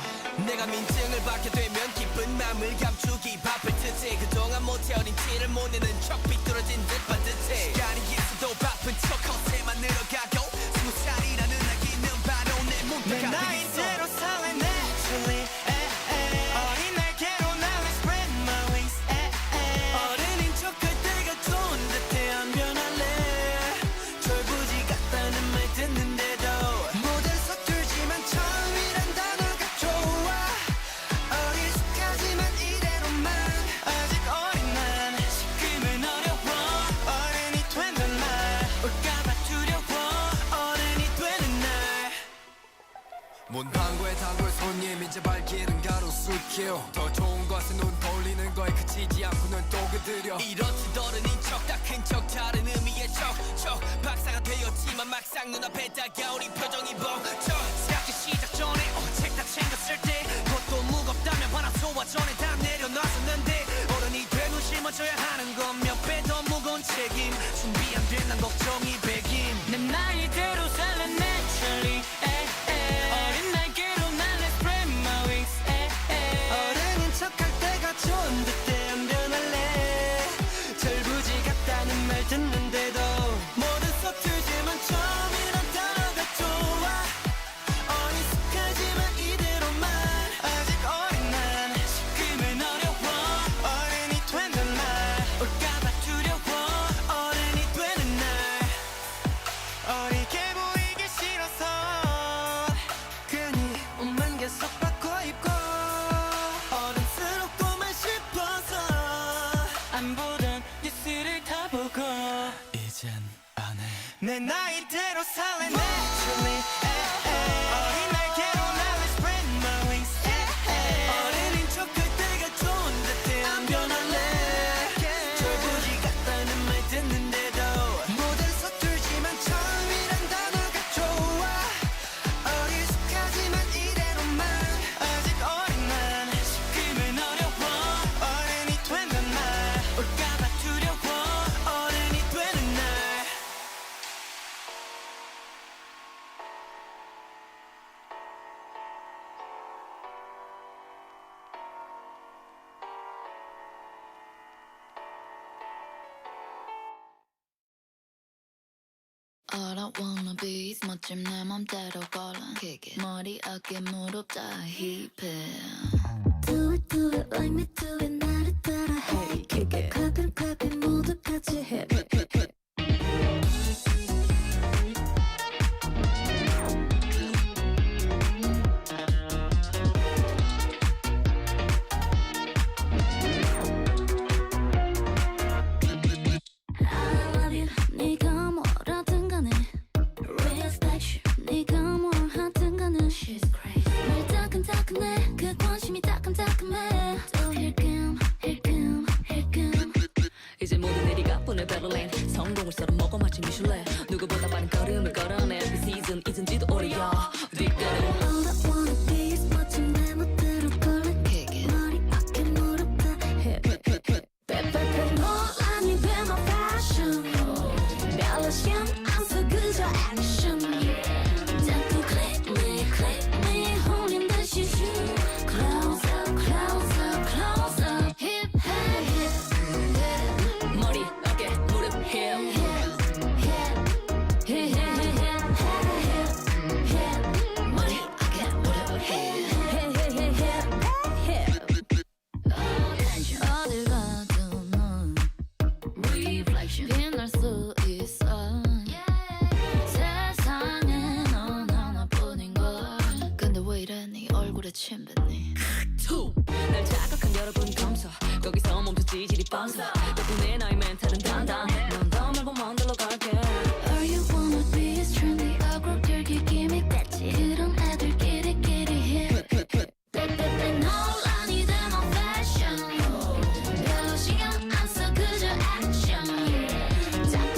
내가 민증을 받게 되면 기쁜 맘을 감추기 바쁠 듯해 그동안 못해어린 티를 못 내는 척 삐뚤어진 듯 반듯해 시간이 있어도 바쁜 척 허세만 늘어가고 20살이라는 나이는 바로 내 문턱 앞에 있어 내 나이대로 살래 naturally 어린 날개로 날 spread my wings 어른인 척할 때가 좋은 듯해 안 변할래 철부지 같다는 말 듣는데도 모든 서툴지만 처음이란 단어가 좋아 어리숙하지만 이대로만 아직 어린 난 지금은 어려워 어른이 된단 말 올까봐 두려워 어른이 되는 날 문방구에 단골 손님 이제 발길은 가로수길 더 좋은 것은 눈 돌리는 거에 그치지 않고 넌 또 그들여 이렇듯 어른인 척 다 큰 척 다른 의미의 척 박사가 되었지만 막상 눈앞에 다가오니 표정이 벙쩍 생각해 시작 전에 책 다 챙겼을 때 그것도 무겁다면 화나 소화 전에 다 내려놨었는데 어른이 되고 짊어져야 하는 건 몇 배 더 무거운 책임 준비 안 된 난 걱정이 백임 내 나이대로 살래 naturally 어린 날개로 날 spread my wings 어른인 척할 때가 좋은 듯해 안 변할래 철부지 같다는 말 듣는데도 모든 서툴지만 처음이란 단어가 좋아 All I wanna be is 멋짐 내 맘대로 골라 머리 어깨 무릎 다 힙해 Do it like me do it 나를 따라 해 Kick it clap it 모두 같이 해 이제 모든 일이 가뿐해 베를린 성공을 썰어 먹어 마치 미슐랭 누구보다 빠른 걸음을 걸어내 이 시즌 잊은지도 오래야 뒷걸음 All I wanna be is 멋진 내 멋대로 걸어 머리 어깨 무릎 다 hip 빼빼빼 논란이 돼 my fashion 별로 신경 안 써 그저 action 자꾸 click me 홀린 듯이 shoot Close up hip 머리 어깨 무릎 hip 머리 어깨 무릎 어딜 가도 넌 reflection 빛날 수 있어 세상에 넌 하나뿐인걸 근데 왜 이래 네 얼굴에 침 뱉니 날 자극한 여러분 검사 거기서 멈춰 지질이 뻔서 덕분에 나의 멘탈은 단단해 넌 더 넓은 먼 데로 갈게 All you wanna be is trendy 어그로들기 기믹 됐지 그런 애들끼리 hip 빼빼빼 논란이 돼 my fashion 별로 신경 안 써 그저 action 자꾸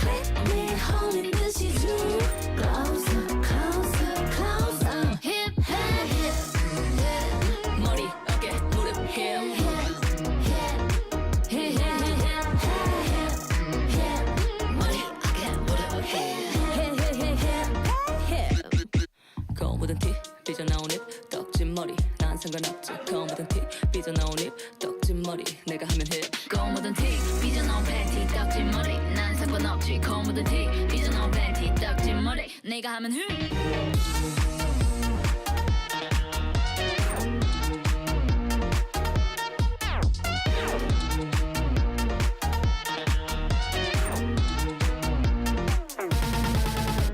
click me 홀린 듯이 zoom Close up hip 머리 어깨 무릎 hip 머리 어깨 무릎 검은 티 삐져나온 입 떡진 머리 난 상관없지 검은 티 삐져나온 입 떡진 머리 내가 하면 해 검은 티 삐져나온 팬티 떡진 머리 난 상관없지 검은 티 삐져나온 팬티 떡진 머리 내가 하면 해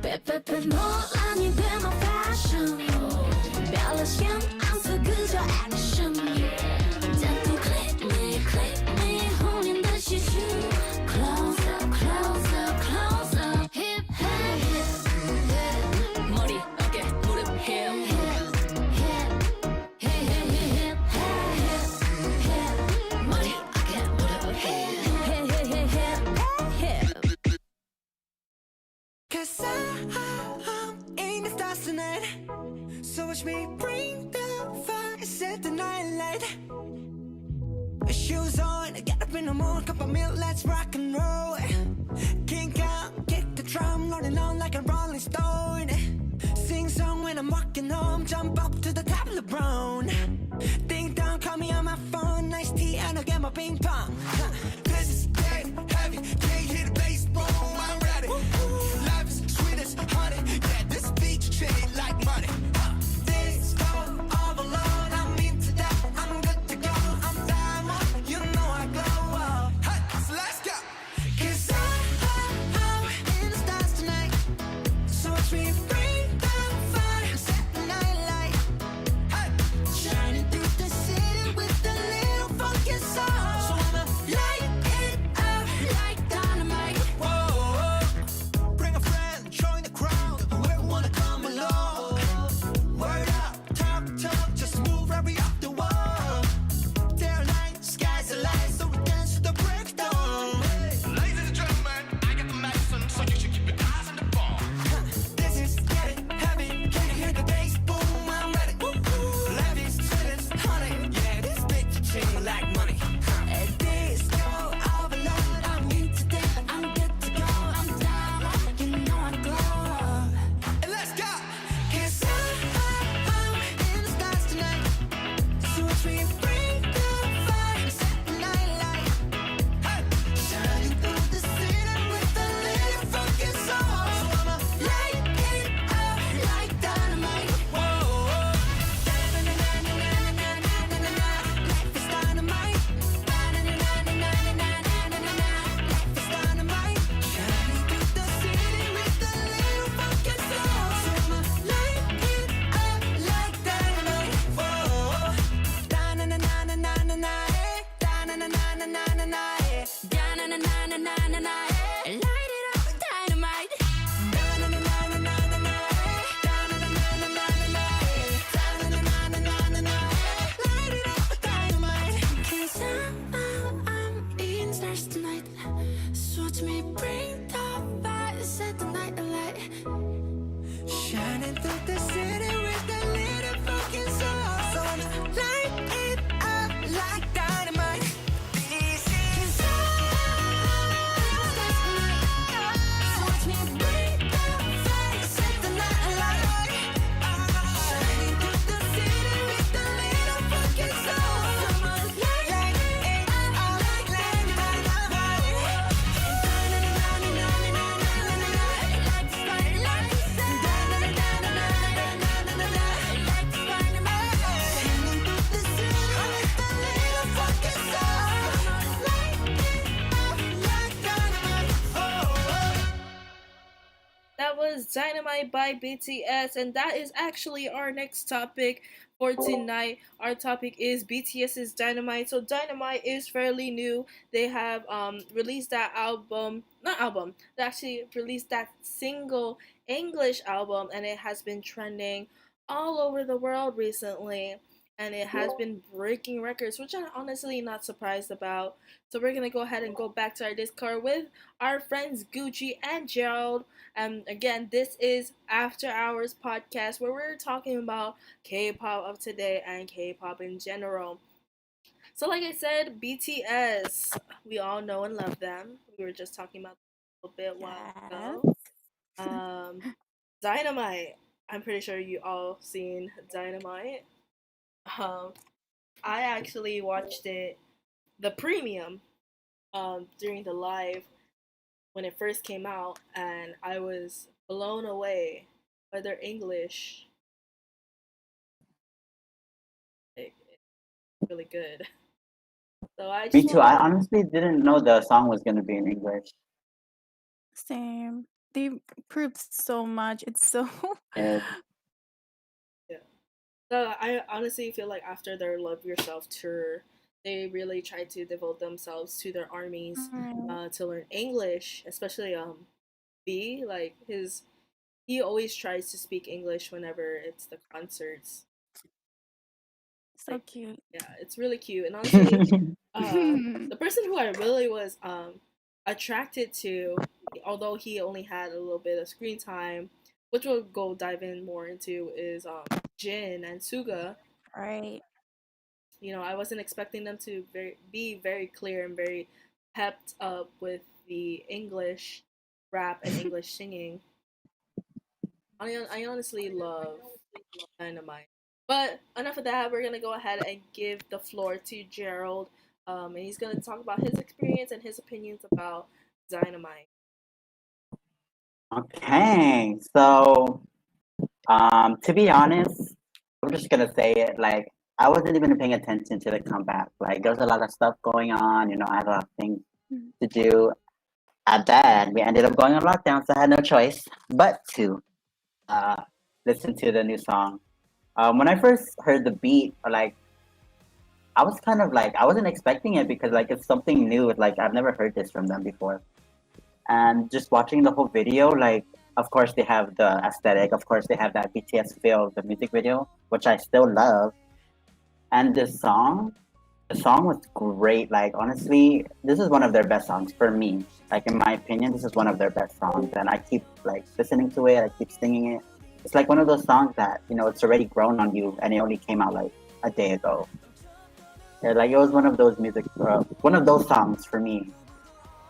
빼빼빼 논란이 돼 my fashion 별로 신경 안 써 그저 action 자꾸 click me 홀린 듯이 shoot Close up hip 머리 어깨 무릎 hip 머리 어깨 무릎 Cause I'm in the stars tonight So watch me bring the fire, set the night light Shoes on, get up in the morning, cup of milk, let's rock and roll Kink out, kick the drum, rolling on like a rolling stone Sing song when I'm walking home, jump up to the top of the brown Ding dong, call me on my phone, nice tea and I'll get my ping pong This is dead heavy, can't hit the bass, boom, I'm ready Life is sweet as honey, yeah, this beat chain like money This all alone, I'm into that, I'm good to go, I'm diamond, you know I glow, hey, so let's go Cause I'm in the stars tonight, so watch me bring the fire, set the night light, hey, shining through the city with a little funky soul, so I'ma light it up like dynamite, whoa, bring a friend, join the crowd, whoever wanna come along, Dynamite by BTS, and that is actually our next topic for tonight. Our topic is BTS's Dynamite. So Dynamite is fairly new. They have released that album, not album. They actually released that single English album, and it has been trending all over the world recently. And it has been breaking records, which I'm honestly not surprised about. So we're gonna go ahead and go back to our Discord with our friends Gucci and Gerald. And again, this is After Hours podcast where we're talking about K-pop of today and K-pop in general. So like I said, BTS, we all know and love them. We were just talking about them a little bit while Yes. ago. Dynamite. I'm pretty sure you all seen Dynamite. Um, I actually watched it, the premium, during the live when it first came out, and I was blown away by their English. It's really good. So I Me just too. want I to. honestly didn't know the song was gonna be in English. Same. They improved so much. It's so. And Yeah. So I honestly feel like after their Love Yourself tour, they really tried to devote themselves to their armies Right. to learn English, especially B. Like he always tries to speak English whenever it's the concerts. So Like, cute. yeah, it's really cute. And honestly, the person who I really was attracted to, although he only had a little bit of screen time, which we'll go dive in more into, is Jin and Suga. Right. You know, I wasn't expecting them to be very clear and very pepped up with the English rap and English singing. I honestly love Dynamite. But enough of that. We're gonna go ahead and give the floor to Gerald, and he's gonna talk about his experience and his opinions about Dynamite. okay, so to be honest, I'm just gonna say it. Like I wasn't even paying attention to the comeback. Like there was a lot of stuff going on. You know, I had a lot of things to do. At that, we ended up going on lockdown, so I had no choice but to uh, listen to the new song. When I first heard the beat, like I was kind of like I wasn't expecting it because like it's something new. Like I've never heard this from them before, and just watching the whole video, like of course they have the aesthetic, of course they have that BTS feel, the music video, which I still love, and the song was great. Like honestly, this is one of their best songs for me. Like in my opinion, this is one of their best songs, and I keep like listening to it. I keep singing it. It's like one of those songs that it's already grown on you, and it only came out like a day ago. Yeah, like it was one of those songs for me.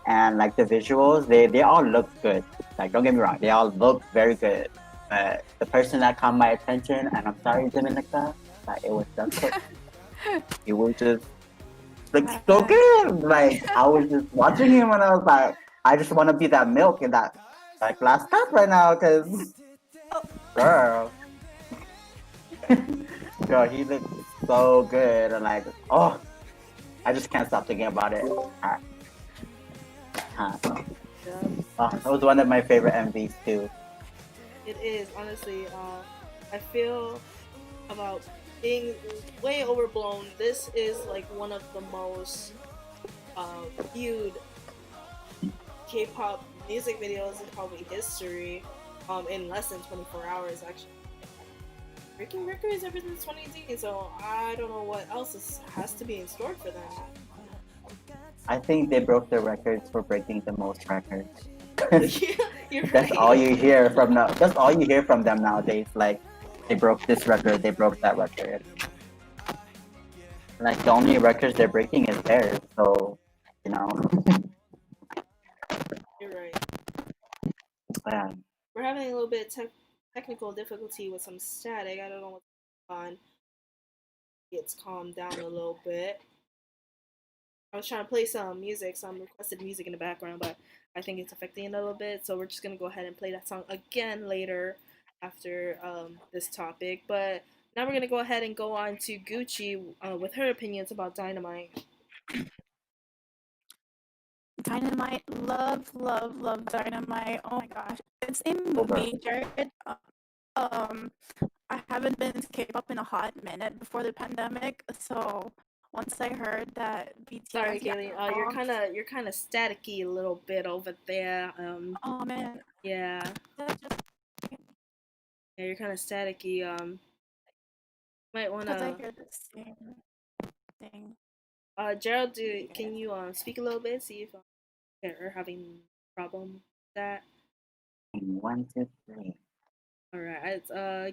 And like the visuals, they all look good. Like don't get me wrong, they all look very good. But the person that caught my attention, and I'm sorry, Dominica, like it was just it was just like so good. Like I was just watching him, and I was like, I just want to be that milk in that like last cup right now, cause girl, girl, he looked so good, and like I just can't stop thinking about it. Yeah, It was one of my favorite MVs too. it is honestly. I feel about being way overblown. This is like one of the most viewed K-pop music videos in probably history. In less than 24 hours, actually. Breaking records ever since 2018, so I don't know what else has to be in store for them. I think they broke the records for breaking the most records. Yeah, you're That's right. all you hear from now. That's all you hear from them nowadays. Like they broke this record, they broke that record. Like the only records they're breaking is theirs. So you know, You're right. yeah. We're having a little bit of technical difficulty with some static. I don't know what's going on. It's calmed down a little bit. I was trying to play some music, some requested music in the background, but I think it's affecting it a little bit. So we're just gonna go ahead and play that song again later after this topic. But now we're gonna go ahead and go on to Gucci with her opinions about Dynamite. Dynamite, love Dynamite. Oh my gosh, it's a Over. major. Um, I haven't been to K-pop in a hot minute before the pandemic, so once I heard that Sorry, BTS, yeah, Kaylee. they're off. You're kind of staticky a little bit over there. Oh man, Yeah, that's just yeah, you're kind of staticky. Might because I wanna. hear the same thing. Gerald, Yeah. can you speak a little bit? See if you're having a problem with that. And 1, 2, 3. All right,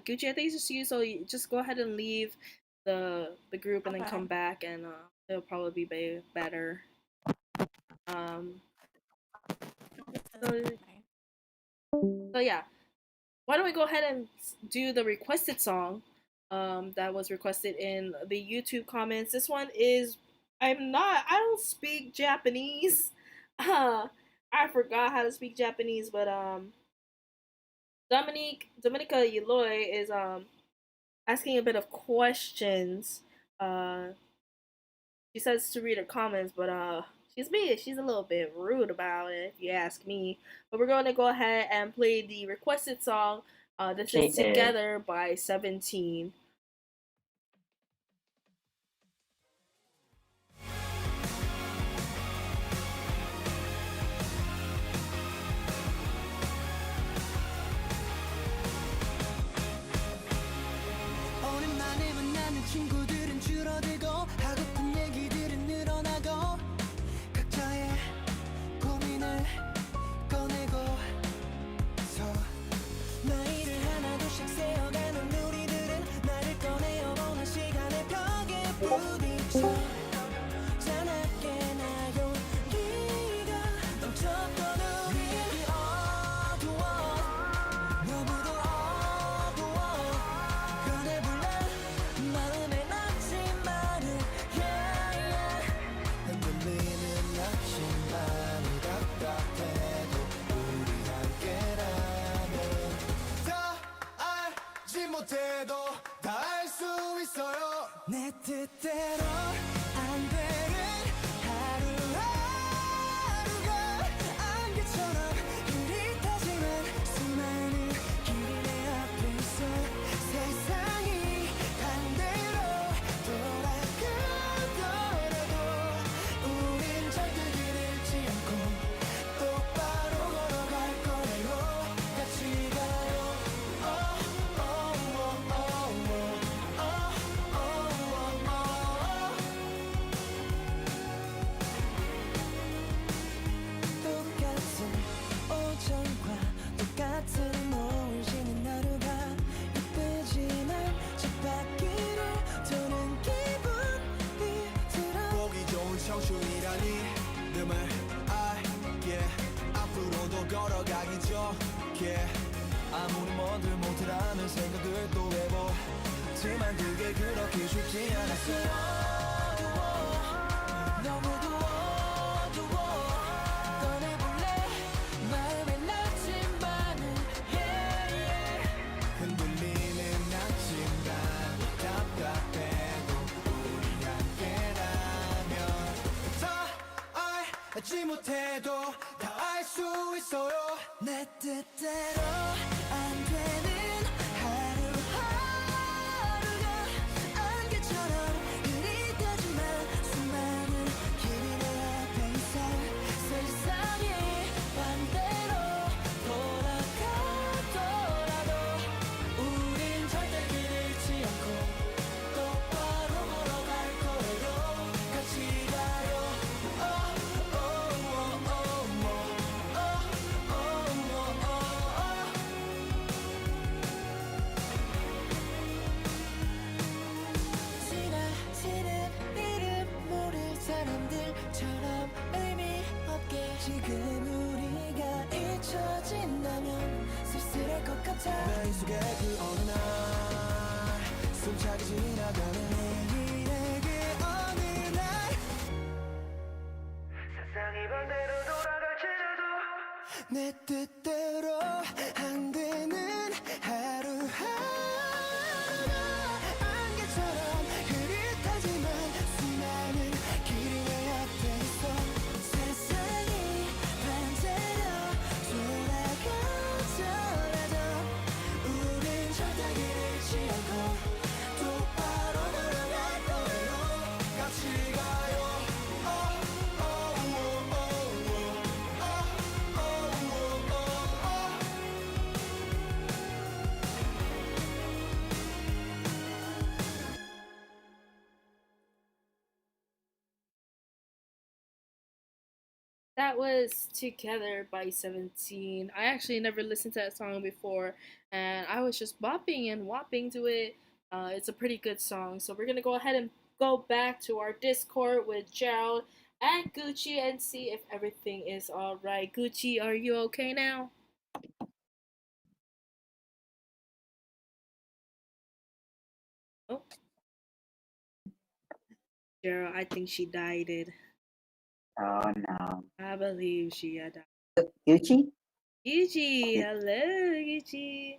Gucci, I think it's just you. So you just go ahead and leave the group and then Okay. come back, and it'll probably be better. So, so yeah, why don't we go ahead and do the requested song that was requested in the YouTube comments. This one is I don't speak Japanese. I forgot how to speak Japanese, but Dominica Eloy is asking a bit of questions. She says to read her comments, but she's a little bit rude about it if you ask me. But we're going to go ahead and play the requested song. This She is is. Together by 17. 오랜만에 만나는 친구들은 줄어들고 하고픈 얘기들은 늘어나고 각자의 고민을 꺼내고서 나이를 하나둘씩 세어가는 우리들은 나를 꺼내어 보는 시간의 벽에 부딪혀 자나깨나 용기가 넘쳤던 우리 어두워 너무도 어두워 변해볼래 마음에 낙심만을 흔들리는 낙심만이 답답해도 우리 함께라면 다 알지 못해도 다 알 수 있어요 내 뜻대로 안 되는 하루하루가 안개처럼 흐릿하지만 수많은 길이 내 앞에 있어 세상이 반대로 돌아가더라도 우린 절대 길을지 않고 똑바로 걸어갈 거예요 같이 가요 똑같은 오전과 똑같은 노을 지는 하루가 예쁘지만 쳇바퀴를 도는 기분이 들어 보기 좋은 청춘이라니 내 말 알게 앞으로도 걸어가기 좋게 아무리 뭐들 못하라는 생각을 또 해보지만 그게 그렇게 쉽지 않았어요 너무도 어두워 꺼내볼래 마음에 낙심만을 흔들리는 낙심감이 답답해도 우리 함께라면 다 알지 못해도 다 알 수 있어요 내 뜻대로 안 되는 하루하루가 안개처럼 흐릿하지만 수많은 길이 내 앞에 있어 세상이 반대로 돌아가더라도 우린 절대 길을지 않고 똑바로 걸어갈 거예요 같이 가요 지나치는 이름 모를 사람들처럼 의미 없게 지금 우리가 잊혀진다면 쓸쓸할 것 같아 내 속에 그 어느 날 숨차게 지나가는 내일의 그 어느 날 세상이 반대로 돌아갈지라도 내 뜻대로 안 되는 하루하루가 안개처럼 흐릿하지만 수많은 길이 내 앞에 있어 세상이 That was Together by 17. I actually never listened to that song before, and I was just bopping and whopping to it. It's a pretty good song, so we're gonna go ahead and go back to our Discord with Gerald and Gucci and see if everything is alright. Gucci, are you okay now? Oh, Gerald, I think she died. Oh no. I believe she had died. Gucci? Gucci, hello, Gucci.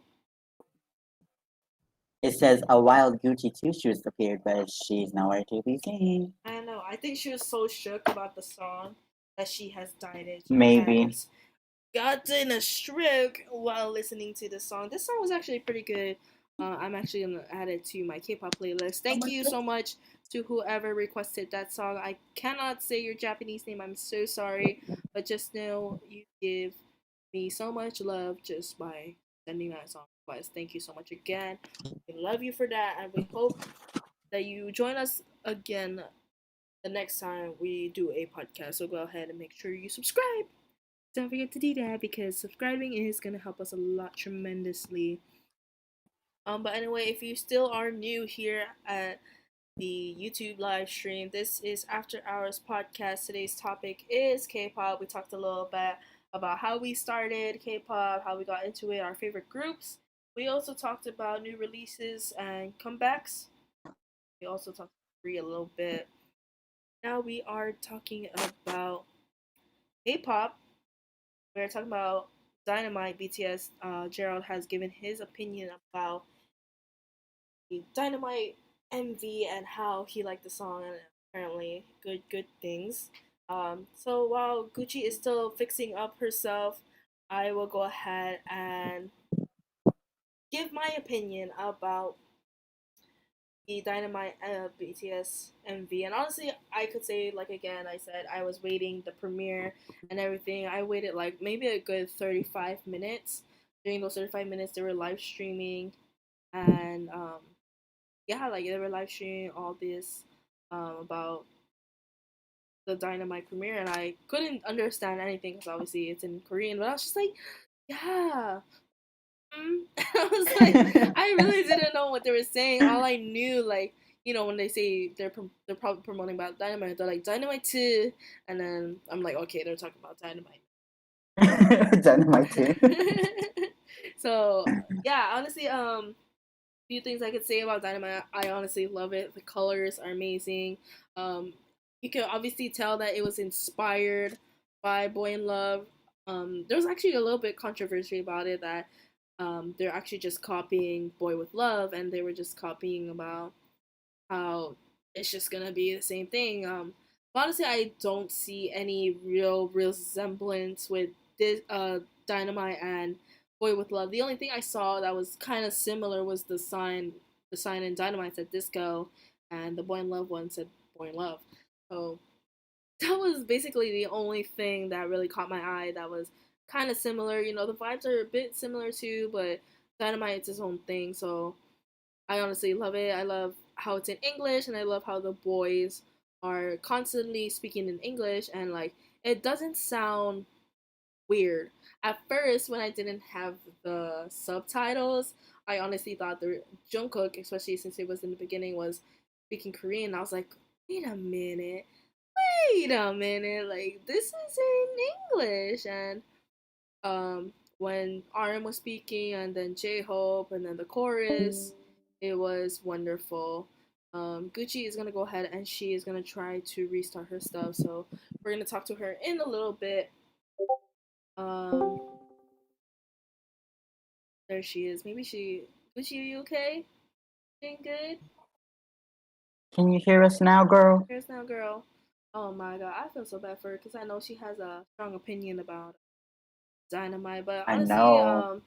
It says a wild Gucci two shoes appeared, but she's nowhere to be seen. I know. I think she was so shook about the song that she has died. Maybe. Has gotten a stroke while listening to the song. This song was actually pretty good. I'm actually gonna add it to my K-pop playlist. Thank you so much to whoever requested that song. I cannot say your Japanese name. I'm so sorry, but just know you give me so much love just by sending that song request. Thank you so much again. We love you for that, and we hope that you join us again the next time we do a podcast. So go ahead and make sure you subscribe. Don't forget to do that because subscribing is gonna help us a lot tremendously. But anyway, if you still are new here at the YouTube live stream, this is After Hours Podcast. Today's topic is K-pop. We talked a little bit about how we started K-pop, how we got into it, our favorite groups. We also talked about new releases and comebacks. We also talked about Korea a little bit. Now we are talking about K-pop. We're talking about Dynamite BTS. Gerald has given his opinion about the Dynamite MV and how he liked the song and apparently good things. So while Gucci is still fixing up herself, I will go ahead and give my opinion about the Dynamite BTS MV. And honestly, I could say, like again, I said I was waiting the premiere and everything. I waited like maybe a good 35 minutes. During those 35 minutes, they were live streaming, and yeah, like they were live streaming all this about the Dynamite premiere, and I couldn't understand anything because obviously it's in Korean. But I was just like, yeah, I was like, I really didn't know what they were saying. All I knew, like, when they say they're probably promoting about Dynamite, they're like Dynamite 2, and then I'm like, okay, they're talking about Dynamite. Dynamite too. So yeah, honestly, few things I could say about Dynamite. I honestly love it. The colors are amazing. You can obviously tell that it was inspired by Boy in Love. There was actually a little bit controversy about it that they're actually just copying Boy with Love, and they were just copying about how it's just gonna be the same thing. But honestly, I don't see any real resemblance with this Dynamite and Boy with Love. The only thing I saw that was kind of similar was the sign. The sign in Dynamite said Disco, and the Boy in Love one said Boy in Love. So that was basically the only thing that really caught my eye. That was kind of similar. The vibes are a bit similar too, but Dynamite is its own thing. So I honestly love it. I love how it's in English, and I love how the boys are constantly speaking in English, and like it doesn't sound weird. At first, when I didn't have the subtitles, I honestly thought the Jungkook, especially since it was in the beginning, was speaking Korean. I was like, wait a minute, like this is in English. And when RM was speaking, and then J Hope, and then the chorus, it was wonderful. Gucci is gonna go ahead and she is gonna try to restart her stuff, so we're gonna talk to her in a little bit. Um, there she is. Gucci, are you okay? Doing good? Can you hear us now, girl? Here's now, girl. Oh my god, I feel so bad for her because I know she has a strong opinion about Dynamite, but I honestly, know.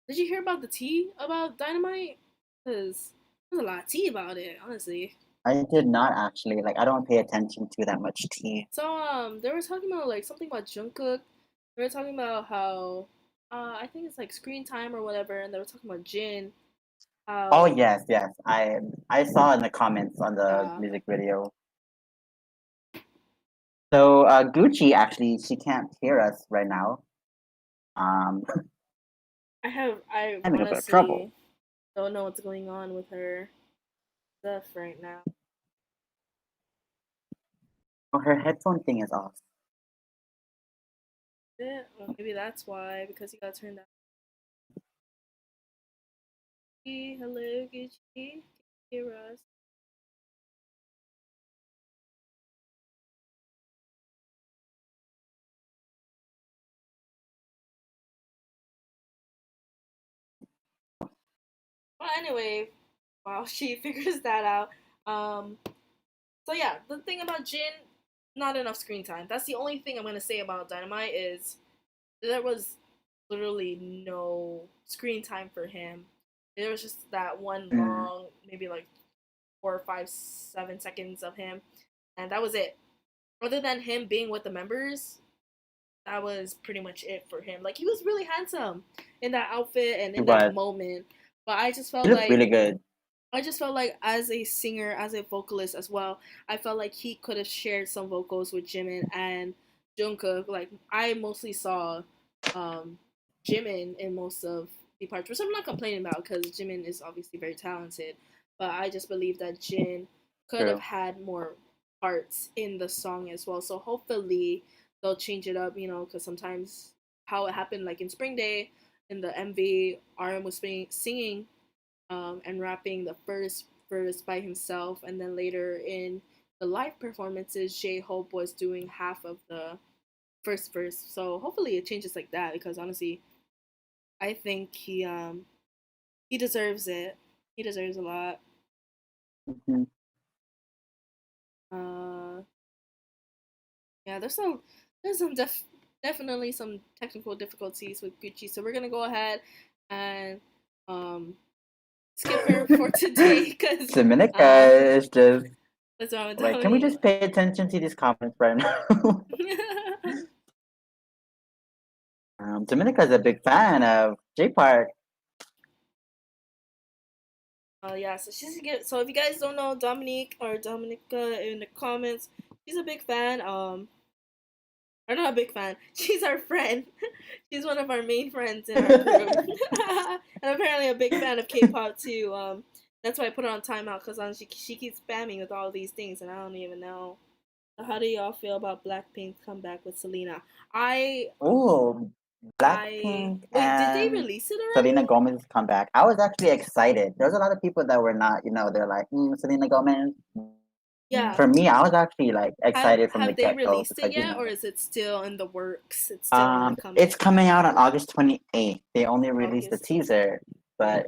did you hear about the tea about Dynamite? Because there's a lot of tea about it, honestly. I did not actually. Like, I don't pay attention to that much tea. So they were talking about like something about Jungkook. They were talking about how I think it's like screen time or whatever, and they were talking about Jin. How Oh yes, yes. I saw in the comments on the yeah, music video. So Gucci actually, she can't hear us right now. Um, I having a bit of trouble. honestly don't know what's going on with her stuff right now. Oh, her headphone thing is off. Yeah, well, maybe that's why, because he got turned down. Hello, Gucci. Can you hear us? Well, anyway, while she figures that out, um, so yeah, the thing about Jin, not enough screen time. That's the only thing I'm gonna say about Dynamite is there was literally no screen time for him. There was just that one Mm, long, maybe like 4, 5, 7 seconds of him, and that was it. Other than him being with the members, that was pretty much it for him. Like he was really handsome in that outfit and it in that was. moment, but He looked really good. I just felt like as a singer, as a vocalist as well, I felt like he could have shared some vocals with Jimin and Jungkook. Like I mostly saw Jimin in most of the parts, which I'm not complaining about because Jimin is obviously very talented. But I just believe that Jin could have True. had more parts in the song as well. So hopefully they'll change it up, because sometimes how it happened, like in Spring Day in the MV, RM was singing and rapping the first verse by himself, and then later in the live performances, J Hope was doing half of the first verse. So hopefully it changes like that because honestly, I think he deserves it. He deserves a lot. Mhm. Uh, yeah, there's definitely some technical difficulties with Gucci, so we're gonna go ahead and um skip her for today because Dominica uh is just that's what I'm like, telling can we you. just pay attention to these comments right now? Dominica is a big fan of J Park. Yeah, so so if you guys don't know Dominique or Dominica in the comments, she's a big fan. Or not a big fan. She's our friend. She's one of our main friends in our group, and apparently a big fan of K-pop too. That's why I put her on timeout because she keeps spamming with all these things, and I don't even know. How do y'all feel about Blackpink's comeback with Selena? I Oh, I Blackpink wait, did they and release it Selena already? Gomez's comeback. I was actually excited. There's a lot of people that were not, they're like, Selena Gomez. Yeah. For me, I was actually like excited from the Have they get-go released it because, yet, or is it still in the works? It's still on the it's coming. coming out on August 28th. They only released the August. teaser, but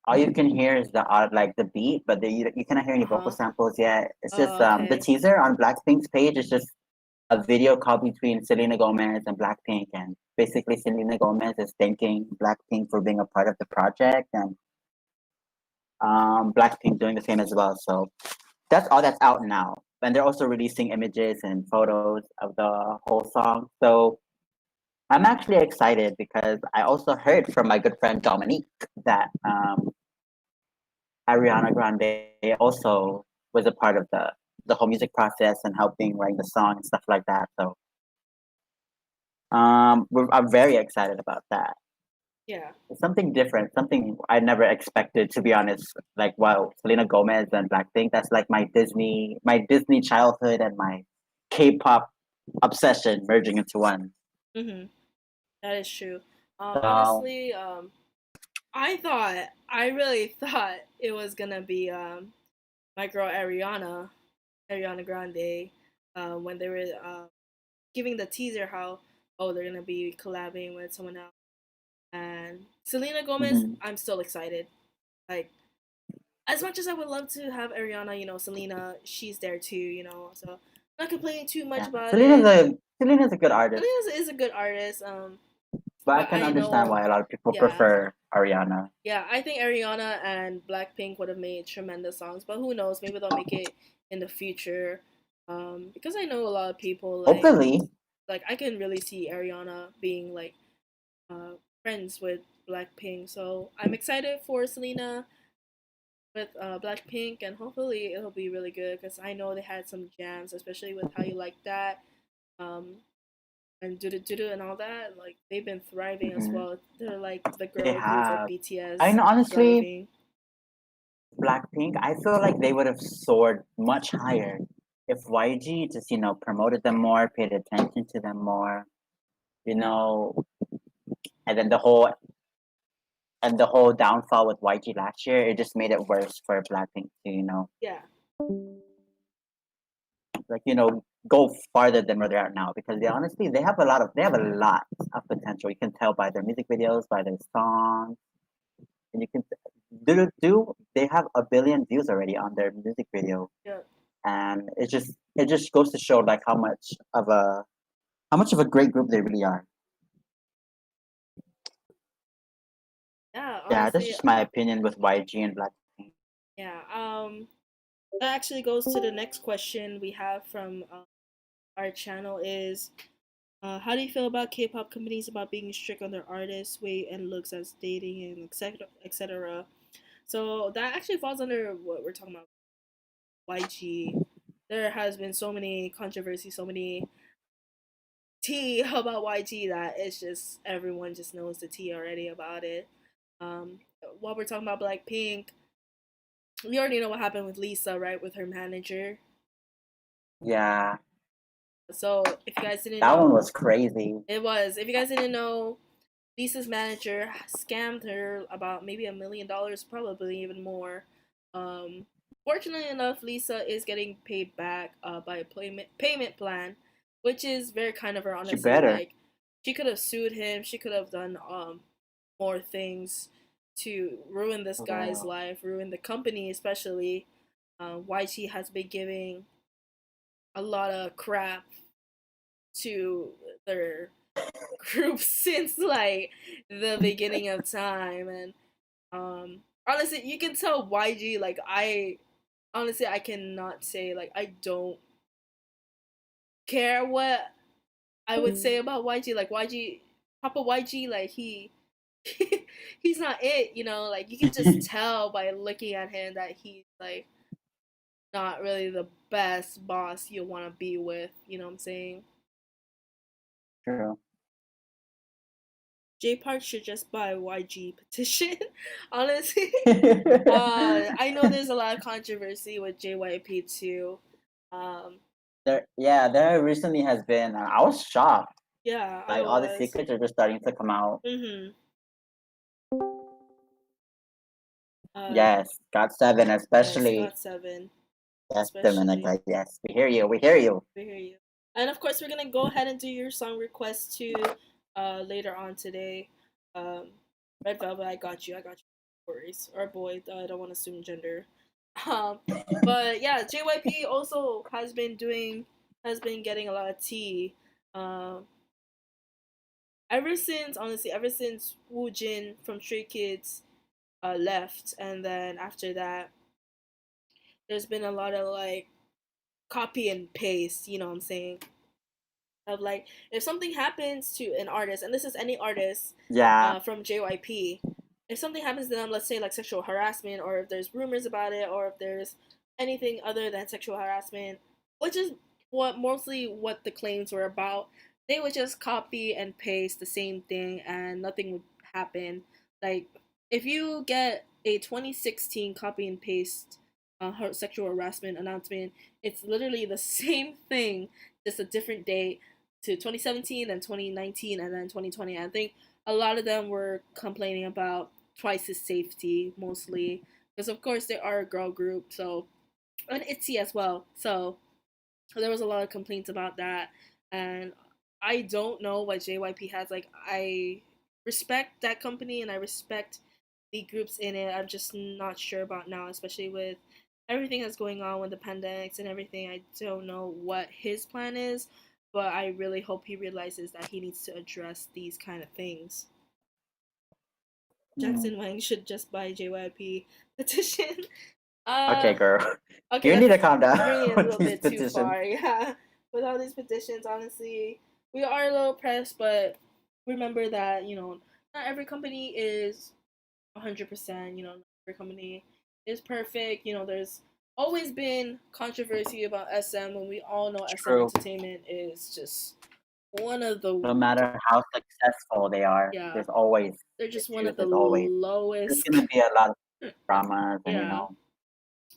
all you can hear is the beat, but you cannot hear any Uh vocal huh. samples yet. It's just Oh, the okay. teaser on Blackpink's page is just a video call between Selena Gomez and Blackpink, and basically Selena Gomez is thanking Blackpink for being a part of the project, and Blackpink doing the same as well. So that's all that's out now, and they're also releasing images and photos of the whole song. So I'm actually excited because I also heard from my good friend Dominique that Ariana Grande also was a part of the whole music process and helping write the song and stuff like that. So I'm very excited about that. Yeah. It's something different, something I never expected, to be honest. Like, wow, Selena Gomez and Blackpink, that's like my Disney childhood and my K-pop obsession merging into one. Mhm. That is true. So, Honestly, I really thought it was gonna be my girl Ariana Grande, when they were giving the teaser how they're gonna be collabing with someone else. And Selena Gomez, mhm. I'm still excited. Like as much as I would love to have Ariana, Selena, she's there too, So I'm not complaining too much Yeah, about it. Selena's a good artist, Selena is a good artist, but I but can I understand know, why a lot of people yeah, prefer Ariana. yeah. I think Ariana and Blackpink would have made tremendous songs, but who knows? Maybe they'll make it in the future. Because I know a lot of people Hopefully, like I can really see Ariana being like uh friends with Blackpink. So I'm excited for Selena with Blackpink, and hopefully it'll be really good because I know they had some jams, especially with How You Like That. and do and all that. Like they've been thriving as Hmm. well. They're like the They girl group of have. I BTS know, honestly, thriving. Blackpink, I feel like they would have soared much higher if YG just, promoted them more, paid attention to them more, you know, and then the whole downfall with YG last year, it just made it worse for Blackpink to, Yeah, like, go farther than where they're at now because they have a lot of potential. You can tell by their music videos, by their songs, and you can they have 1 billion views already on their music video, yeah, and it just goes to show like how much of a great group they really are. yeah. Yeah, that's Honestly, just my opinion with YG and Blackpink. yeah. That actually goes to the next question we have from our channel is how do you feel about K-pop companies about being strict on their artists' weight and looks as dating and etc. etc. So that actually falls under what we're talking about, YG. There has been so many controversies, so many tea about YG that it's just everyone just knows the tea already about it. Um, while we're talking about Blackpink, we already know what happened with Lisa, right, with her manager. Yeah, So if you guys didn't that one know, was crazy. it was. If you guys didn't know, Lisa's manager scammed her about maybe $1 million, probably even more. Um, Fortunately enough, Lisa is getting paid back by a payment plan, which is very kind of her. She Honestly, better. like she could have sued him. She could have done more things to ruin this guy's Well, life, ruin the company, especially. YG has been giving a lot of crap to their group since like the beginning of time, and honestly you can tell YG, like I cannot say like I don't care what I would say about YG. Like YG, Papa YG, like he's not it, like you can just tell by looking at him that he's like not really the best boss you want to be with, you know what I'm saying? true. J Park should just buy YG petition. Honestly, I know there's a lot of controversy with JYP too. Um, there recently has been. I was shocked. yeah, I Like all the was. secrets are just starting to come out. Mhm. Uh, Yes, God 7 yes, especially. GOT7 Yes, especially. Dominica. Yes, we hear you. We hear you. We hear you. And of course, we're gonna go ahead and do your song request too. Later on today. Um, Red Velvet, I got you. I got you. No worries. Or boy, I don't want to assume gender. Um, but yeah, JYP also has been getting a lot of tea. Um, ever since Woojin from Stray Kids left, and then after that, there's been a lot of like copy and paste. You know what I'm saying? Of like if something happens to an artist, and this is any artist Yeah, from JYP, if something happens to them, let's say like sexual harassment, or if there's rumors about it, or if there's anything other than sexual harassment, which is what the claims were about, they would just copy and paste the same thing and nothing would happen. Like if you get a 2016 copy and paste sexual harassment announcement, it's literally the same thing, just a different date to 2017 and 2019 and then 2020. I think a lot of them were complaining about Twice's safety mostly because of course they are a girl group, so and ITZY as well. So there was a lot of complaints about that, and I don't know what JYP has. Like I respect that company and I respect the groups in it. I'm just not sure about now, especially with everything that's going on with the pandemics and everything. I don't know what his plan is, but I really hope he realizes that he needs to address these kind of things. mm. Jackson Wang should just buy JYP petition. Okay, Uh, girl. okay, You need to that's calm down bringing it a with little these bit too petitions. far. Yeah, with all these petitions, honestly, we are a little pressed, but remember that not every company is 100%. Not every company is perfect. There's always been controversy about SM when we all know SM True. Entertainment is just one of the No matter how successful they are, yeah, there's always they're just one issues. of the There's always lowest. gonna be a lot of dramas, and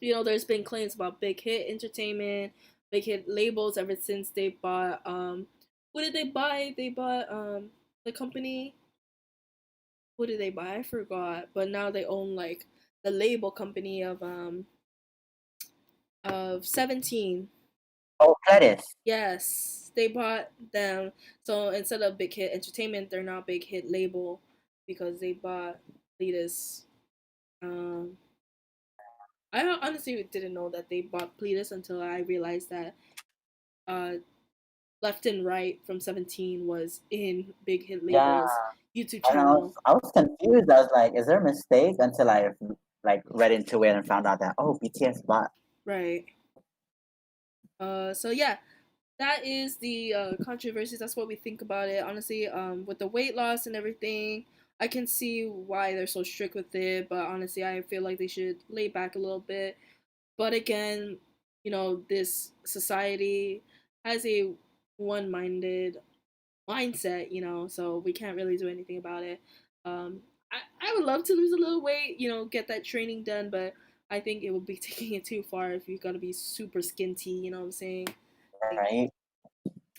Yeah. There's been claims about Big Hit Entertainment, Big Hit labels ever since they bought what did they buy? They bought the company. What did they buy? I forgot. But now they own like the label company of 17. Oh, Cledis. Yes, they bought them. So instead of Big Hit Entertainment, they're now Big Hit Label because they bought Cletus. I honestly didn't know that they bought Cletus until I realized that uh, Left and Right from 17 was in Big Hit Yeah, Label's YouTube and channel. I was confused. I was like, is there a mistake? Until I like read into it and found out that BTS bought. Right. So yeah, that is the controversies. That's what we think about it. Honestly, with the weight loss and everything, I can see why they're so strict with it. But honestly, I feel like they should lay back a little bit. But again, this society has a one-minded mindset, so we can't really do anything about it. I would love to lose a little weight, get that training done, but I think it would be taking it too far if you gotta be super skinty, you know what I'm saying? Right?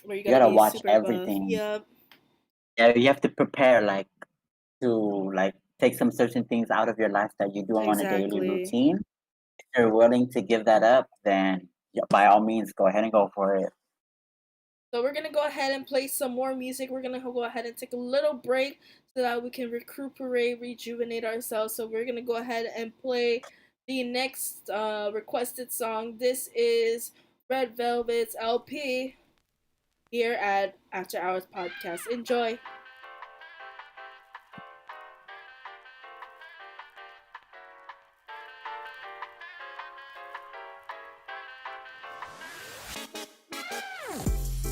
Where you You gotta gotta be watch super buff. everything. Yep. Yeah, you have to prepare to take some certain things out of your life that you do on a daily Exactly. routine. If you're willing to give that up, then by all means, go ahead and go for it. So we're gonna go ahead and play some more music. We're gonna go ahead and take a little break so that we can recuperate, rejuvenate ourselves. So we're gonna go ahead and play the next requested song. This is Red Velvet's LP here at After Hours Podcast. Enjoy.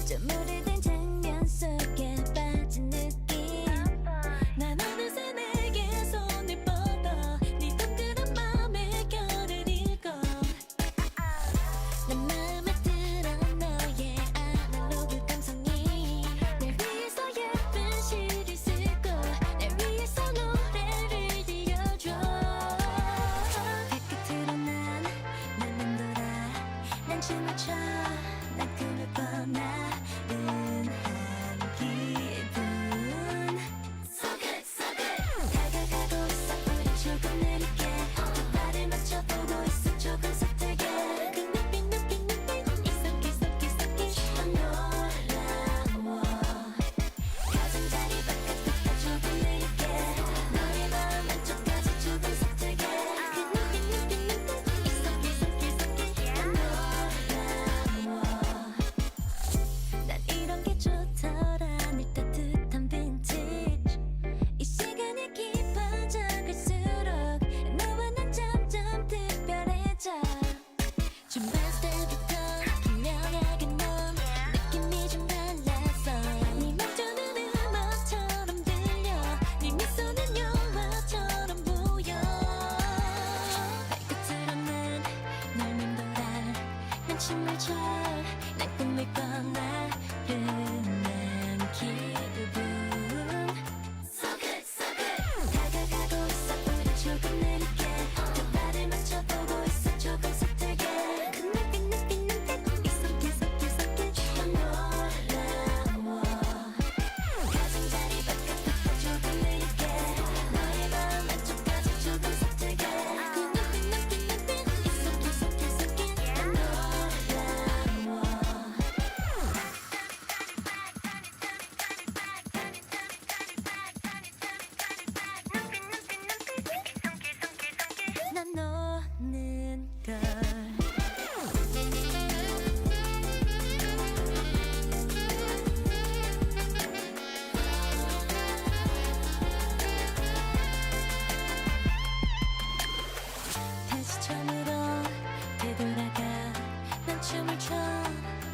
좀 오래된 장면 속에 빠진 느낌 난 어느새 내게 손을 뻗어 네 동그란 맘에 결을 읽어 내 맘에 들어 너의 아날로그 감성이 날 위해서 예쁜 시를 쓰고 날 위해서 노래를 들려줘 발끝으로 난 맴돌아 난 춤을 춰 난 꿈을 꿔 나른한 기분 So good, so good 다가가고 있어 우린 조금 느리게 두 발을 맞춰보고 있어 조금 서툴게 그 눈빛 이석기석기석기 넌 놀라워 가장자리 바깥부터 조금 느리게 너의 마음 안쪽까지 조금 서툴게 그 눈빛 이석기석기석기 넌 놀라워 난 이런 게 좋더라 늘 따뜻한 빈티지 이 시간이 깊어져 갈수록 너와 난 점점 특별해져 준비할 때부터 분명하게 넌 느낌이 좀 달랐어 네 말투는 음악처럼 들려 네 미소는 영화처럼 보여 발끝으로 난널 맴돌아 난 춤을 춰 난 꿈을 꿔 나른한 기분 So good, so good 다가가고 있어 우린 조금 느리게 두 발을 맞춰보고 있어 조금 서툴게 그 눈빛 이석기석기석기 넌 놀라워 가장자리 바깥부터 조금 느리게 너의 마음 안쪽까지 조금 서툴게 그 눈빛 이석기석기석기 넌 놀라워 난 노는 걸 다시 처음으로 되돌아가 난 춤을 춰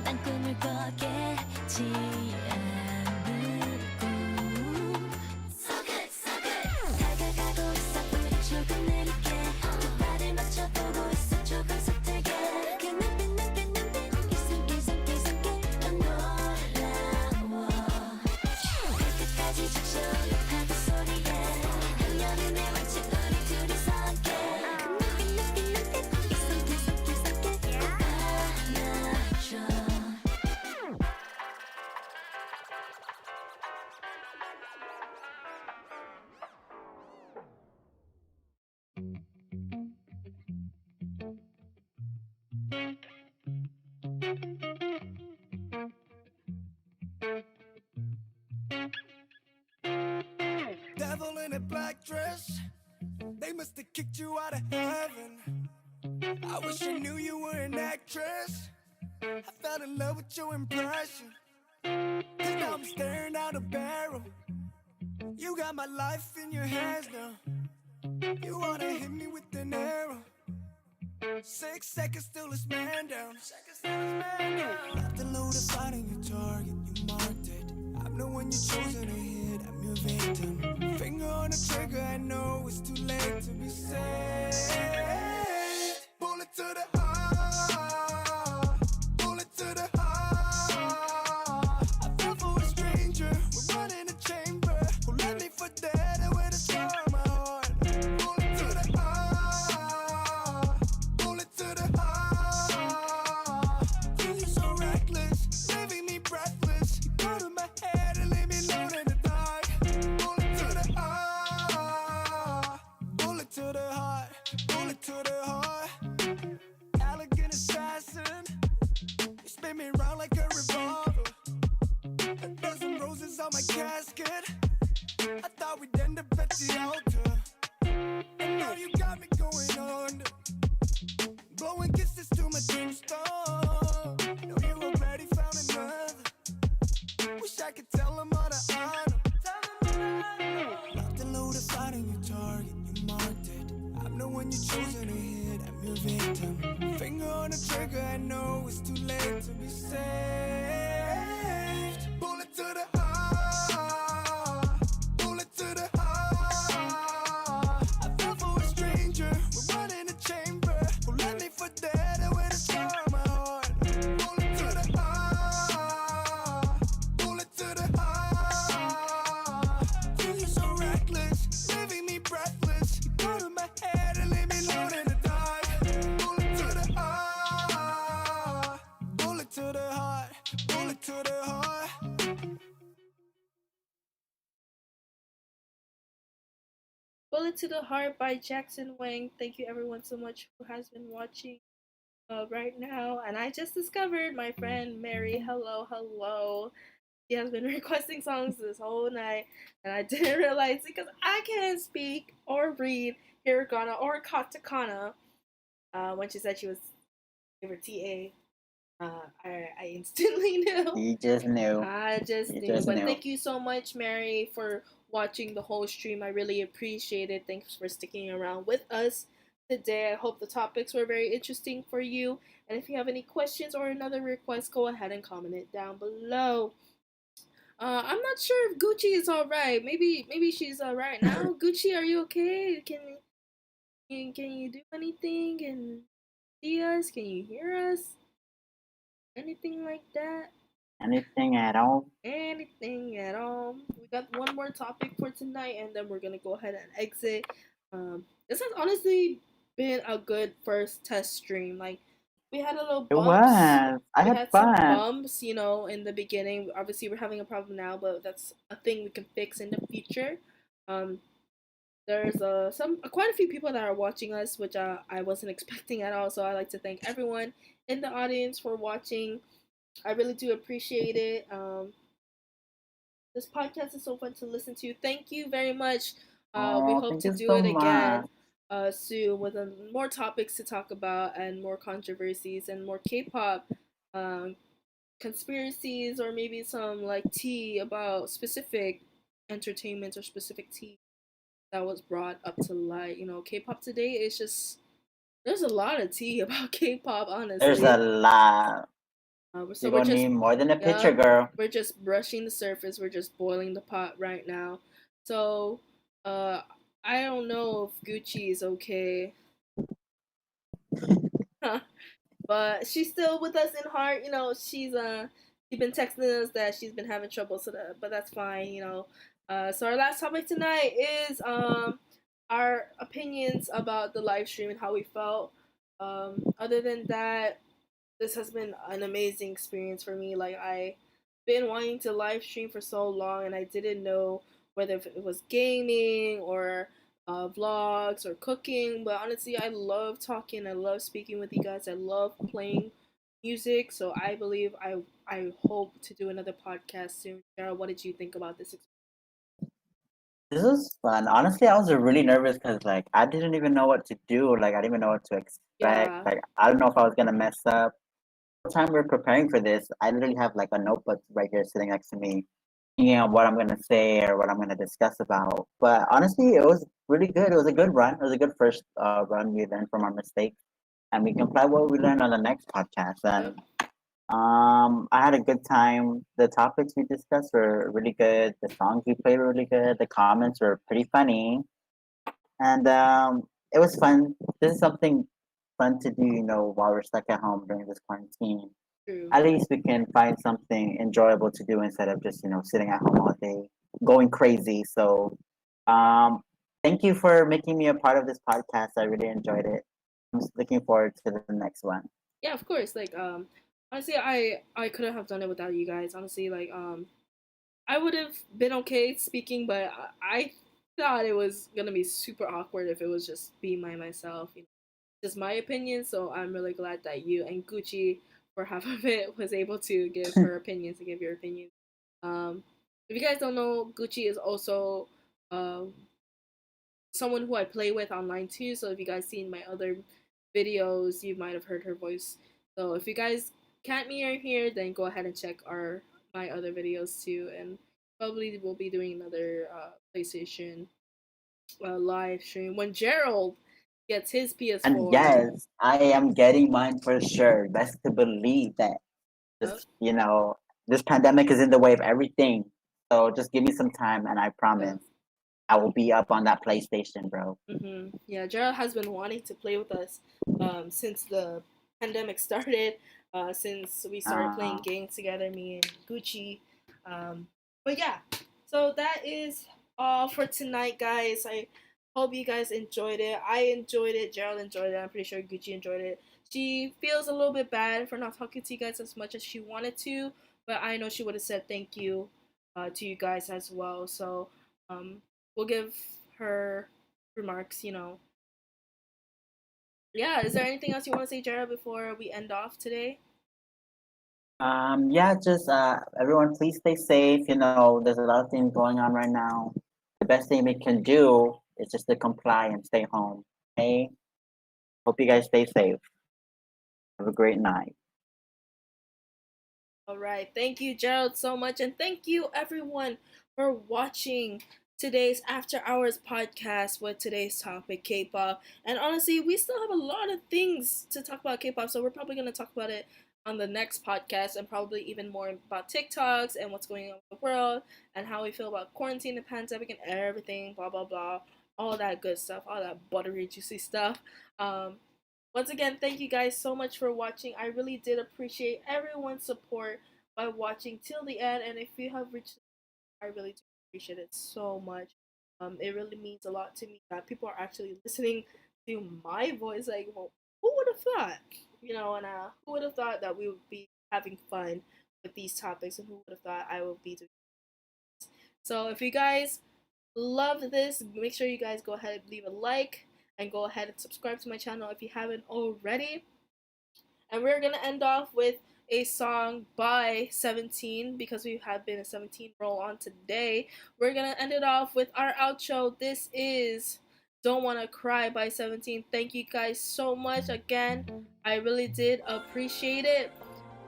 난 꿈을 꿔겠지 않는 꿈 So good, so good 다가가고 있어 우린 조금 느리게 두 발을 맞춰보고 있어 조금 heaven. I wish I knew you were an actress. I fell in love with your impression. Cause now I'm staring out a barrel. You got my life in your hands now. You wanna hit me with an arrow. 6 seconds till it's man down. Left the load of fire on your target, you marked it. I'm the one you chosen to hit, I'm your victim. Finger on the trigger, I know it's too late to be saved. Bullet to the heart, bullet to the heart. I fell for a stranger, we're running a chamber. Who left me for dead and with a scar on my heart. Bullet to the heart, bullet to the heart. You're so reckless, leaving me breathless. You go to my head and leave me alone in the dark. Bullet to the heart, bullet to the heart, bullet to the heart. Elegant assassin, you spin me around like a revolver. A dozen roses on my casket. I thought we'd end up at the altar, and now you got me going on. Blowing kisses to my tombstone. Know you already found another. Wish I could tell them all the honor. Locked the load of fire on your target, you marked it. I'm the one you chosen to hit, I'm your victim. Finger on the trigger, I know it's too late to be saved. Bullet to the heart, bullet to the heart. I fell for a stranger, we're running a chamber. Who left me for dead and with a scar on my heart. Bullet to the heart, bullet to the heart. You're so reckless, leaving me breathless. You go to my head and leave me alone in the dark. Bullet to the heart, bullet to the heart, bullet to the heart. Bullet to the Heart by Jackson Wang. Thank you everyone so much who has been watching right now. And I just discovered my friend Mary. Hello, hello. She has been requesting songs this whole night, and I didn't realize because I can't speak or read hiragana or katakana. When she said she was her TA, I instantly knew. You just knew. I just You knew. just But knew. thank you so much, Mary, for watching the whole stream. I really appreciate it. Thanks for sticking around with us today. I hope the topics were very interesting for you. And if you have any questions or another request, go ahead and comment it down below. I'm not sure if Gucci is all right. Maybe she's all right now. Gucci, are you okay? Can you do anything? Can you see us? Can you hear us? Anything like that? Anything at all? Anything at all. We got one more topic for tonight, and then we're gonna go ahead and exit. This has honestly been a good first test stream. Like, we had a little It bumps. was. I We had had some fun. bumps, in the beginning. Obviously, we're having a problem now, but that's a thing we can fix in the future. There's quite a few people that are watching us, which I wasn't expecting at all. So I'd like to thank everyone in the audience for watching. I really do appreciate it. This podcast is so fun to listen to. Thank you very much. We hope Thank to you do so it again much. soon with more topics to talk about and more controversies and more K-pop conspiracies, or maybe some like tea about specific entertainments or specific tea that was brought up to light. K-pop today is just, there's a lot of tea about K-pop, honestly. There's a lot. So You're gonna need more than a picture, girl. We're just brushing the surface. We're just boiling the pot right now. So, I don't know if Gucci is okay. But she's still with us in heart. She's been texting us that she's been having trouble, but that's fine. So our last topic tonight is our opinions about the live stream and how we felt. Other than that, this has been an amazing experience for me. Like, I've been wanting to live stream for so long, and I didn't know whether it was gaming or vlogs or cooking. But honestly, I love talking. I love speaking with you guys. I love playing music. So I believe I hope to do another podcast soon. Sarah, what did you think about this experience? This was fun. Honestly, I was really nervous because like I didn't even know what to do. Like I didn't even know what to expect. Yeah. Like I don't know if I was gonna mess up. The time we're preparing for this, I literally have like a notebook right here sitting next to me, thinking of what I'm gonna say or what I'm gonna discuss about. But honestly, it was really good. It was a good run. It was a good first run. We learned from our mistakes, and we can apply what we learned on the next podcast. Yep. And I had a good time. The topics we discussed were really good. The songs we played were really good. The comments were pretty funny, and it was fun. This is something fun to do, while we're stuck at home during this quarantine. True. At least we can find something enjoyable to do instead of just, sitting at home all day, going crazy. So, thank you for making me a part of this podcast. I really enjoyed it. I'm just looking forward to the next one. Yeah, of course. Like, honestly, I couldn't have done it without you guys. Honestly, like, I would have been okay speaking, but I thought it was gonna be super awkward if it was just being myself. Just my opinion. So I'm really glad that you and Gucci, for half of it, was able to give her opinions and give your opinion. Um, if you guys don't know, Gucci is also uh, someone who I play with online too. So if you guys seen my other videos, you might have heard her voice. So if you guys can't meet her here, then go ahead and check my other videos too, and probably we'll be doing another PlayStation live stream when Gerald gets his And PS4. yes, I am getting mine for sure. Best to believe that Yep, just, this pandemic is in the way of everything. So just give me some time and I yeah. promise I will be up on that PlayStation, bro. Yeah, Gerald has been wanting to play with us since the pandemic started, since we started playing Uh, games together, me and Gucci. But yeah, so that is all for tonight, guys. I hope you guys enjoyed it. I enjoyed it. Gerald enjoyed it. I'm pretty sure Gucci enjoyed it. She feels a little bit bad for not talking to you guys as much as she wanted to, but I know she would have said thank you to you guys as well. So we'll give her remarks. Yeah, is there anything else you want to say, Jared, before we end off today? yeah, just everyone, please stay safe. There's a lot of things going on right now. The best thing we can do is just to comply and stay home. Okay. Hope you guys stay safe. Have a great night. All right. Thank you, Gerald, so much. And thank you, everyone, for watching today's After Hours podcast with today's topic, K pop. And honestly, we still have a lot of things to talk about K pop. So we're probably going to talk about it on the next podcast and probably even more about TikToks and what's going on in the world and how we feel about quarantine, the pandemic, and everything, blah, blah, blah. All that good stuff, all that buttery, juicy stuff. Um, Once again, thank you guys so much for watching. I really did appreciate everyone's support by watching till the end. And if you have reached, I really do appreciate it so much. It really means a lot to me that people are actually listening to my voice. Like, well, who would have thought? And who would have thought that we would be having fun with these topics, and who would have thought I would be doing this? So, if you guys loved this, make sure you guys go ahead and leave a like and go ahead and subscribe to my channel if you haven't already. And we're gonna end off with a song by 17 because we have been a 17 roll on today. We're gonna end it off with our outro. This is Don't Wanna Cry by 17. Thank you guys so much again. I really did appreciate it.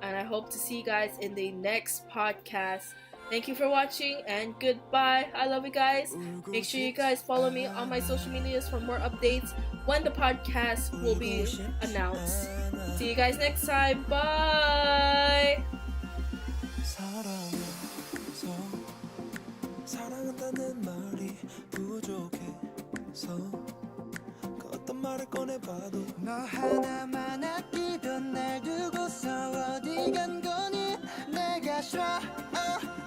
And I hope to see you guys in the next podcast. Thank you for watching and goodbye. I love you guys. Make sure you guys follow me on my social medias for more updates when the podcast will be announced. See you guys next time. Bye. 사랑한다는 말이 부족해서 그 어떤 말을 꺼내봐도 너 하나만 아끼던 날 두고서 어디 간 거니 내가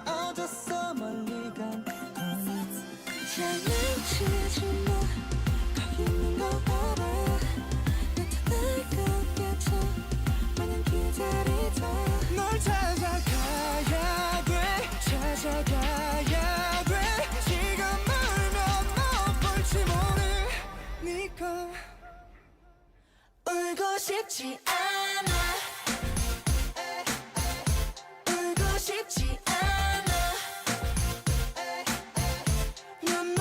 어졌어 멀리 간 거니 장난치지 마 거기 있는 거 알아 나타날 것 같아 마냥 기다리다 널 찾아가야 돼 찾아가야 돼 지금 울면 못 볼지 모르니까 울고 싶지 않아 울고 싶지 않아 눈물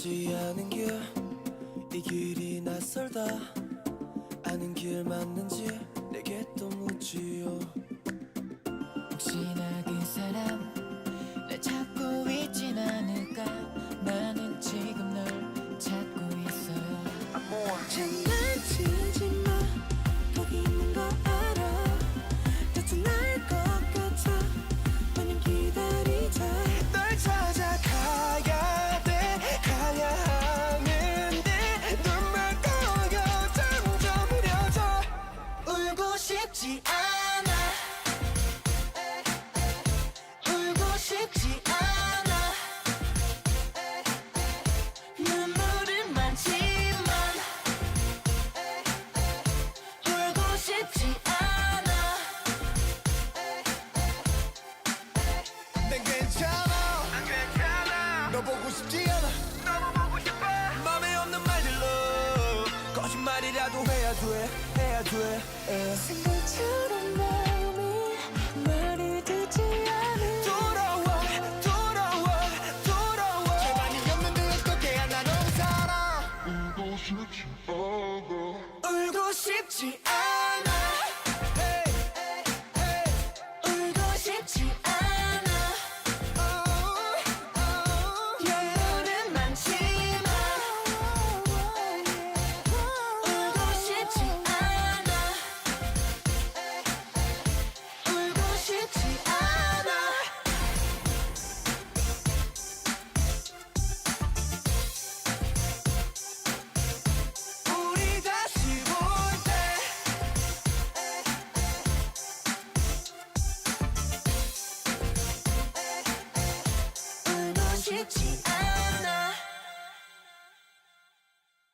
닿지 않은 길 이 길이 낯설다 아는 길 맞는지 내게 또 묻지요 혹시나 그 사람 날 찾고 있진 않을까 나는 지금 널 찾고 있어요 장난치지 마 거기 있는 거 알아 대충 날 것 같아 마냥 기다리자 널 찾아가야 돼 가야 하는데 눈물 고여 점점 흐려져 울고 싶지 않아 울고 싶지 않아 눈물은 많지만 울고 싶지 않아 난 괜찮아 너 보고 싶지 않아 너무 보고 싶어 맘에 없는 말들로 거짓말이라도 해야 돼 생각처럼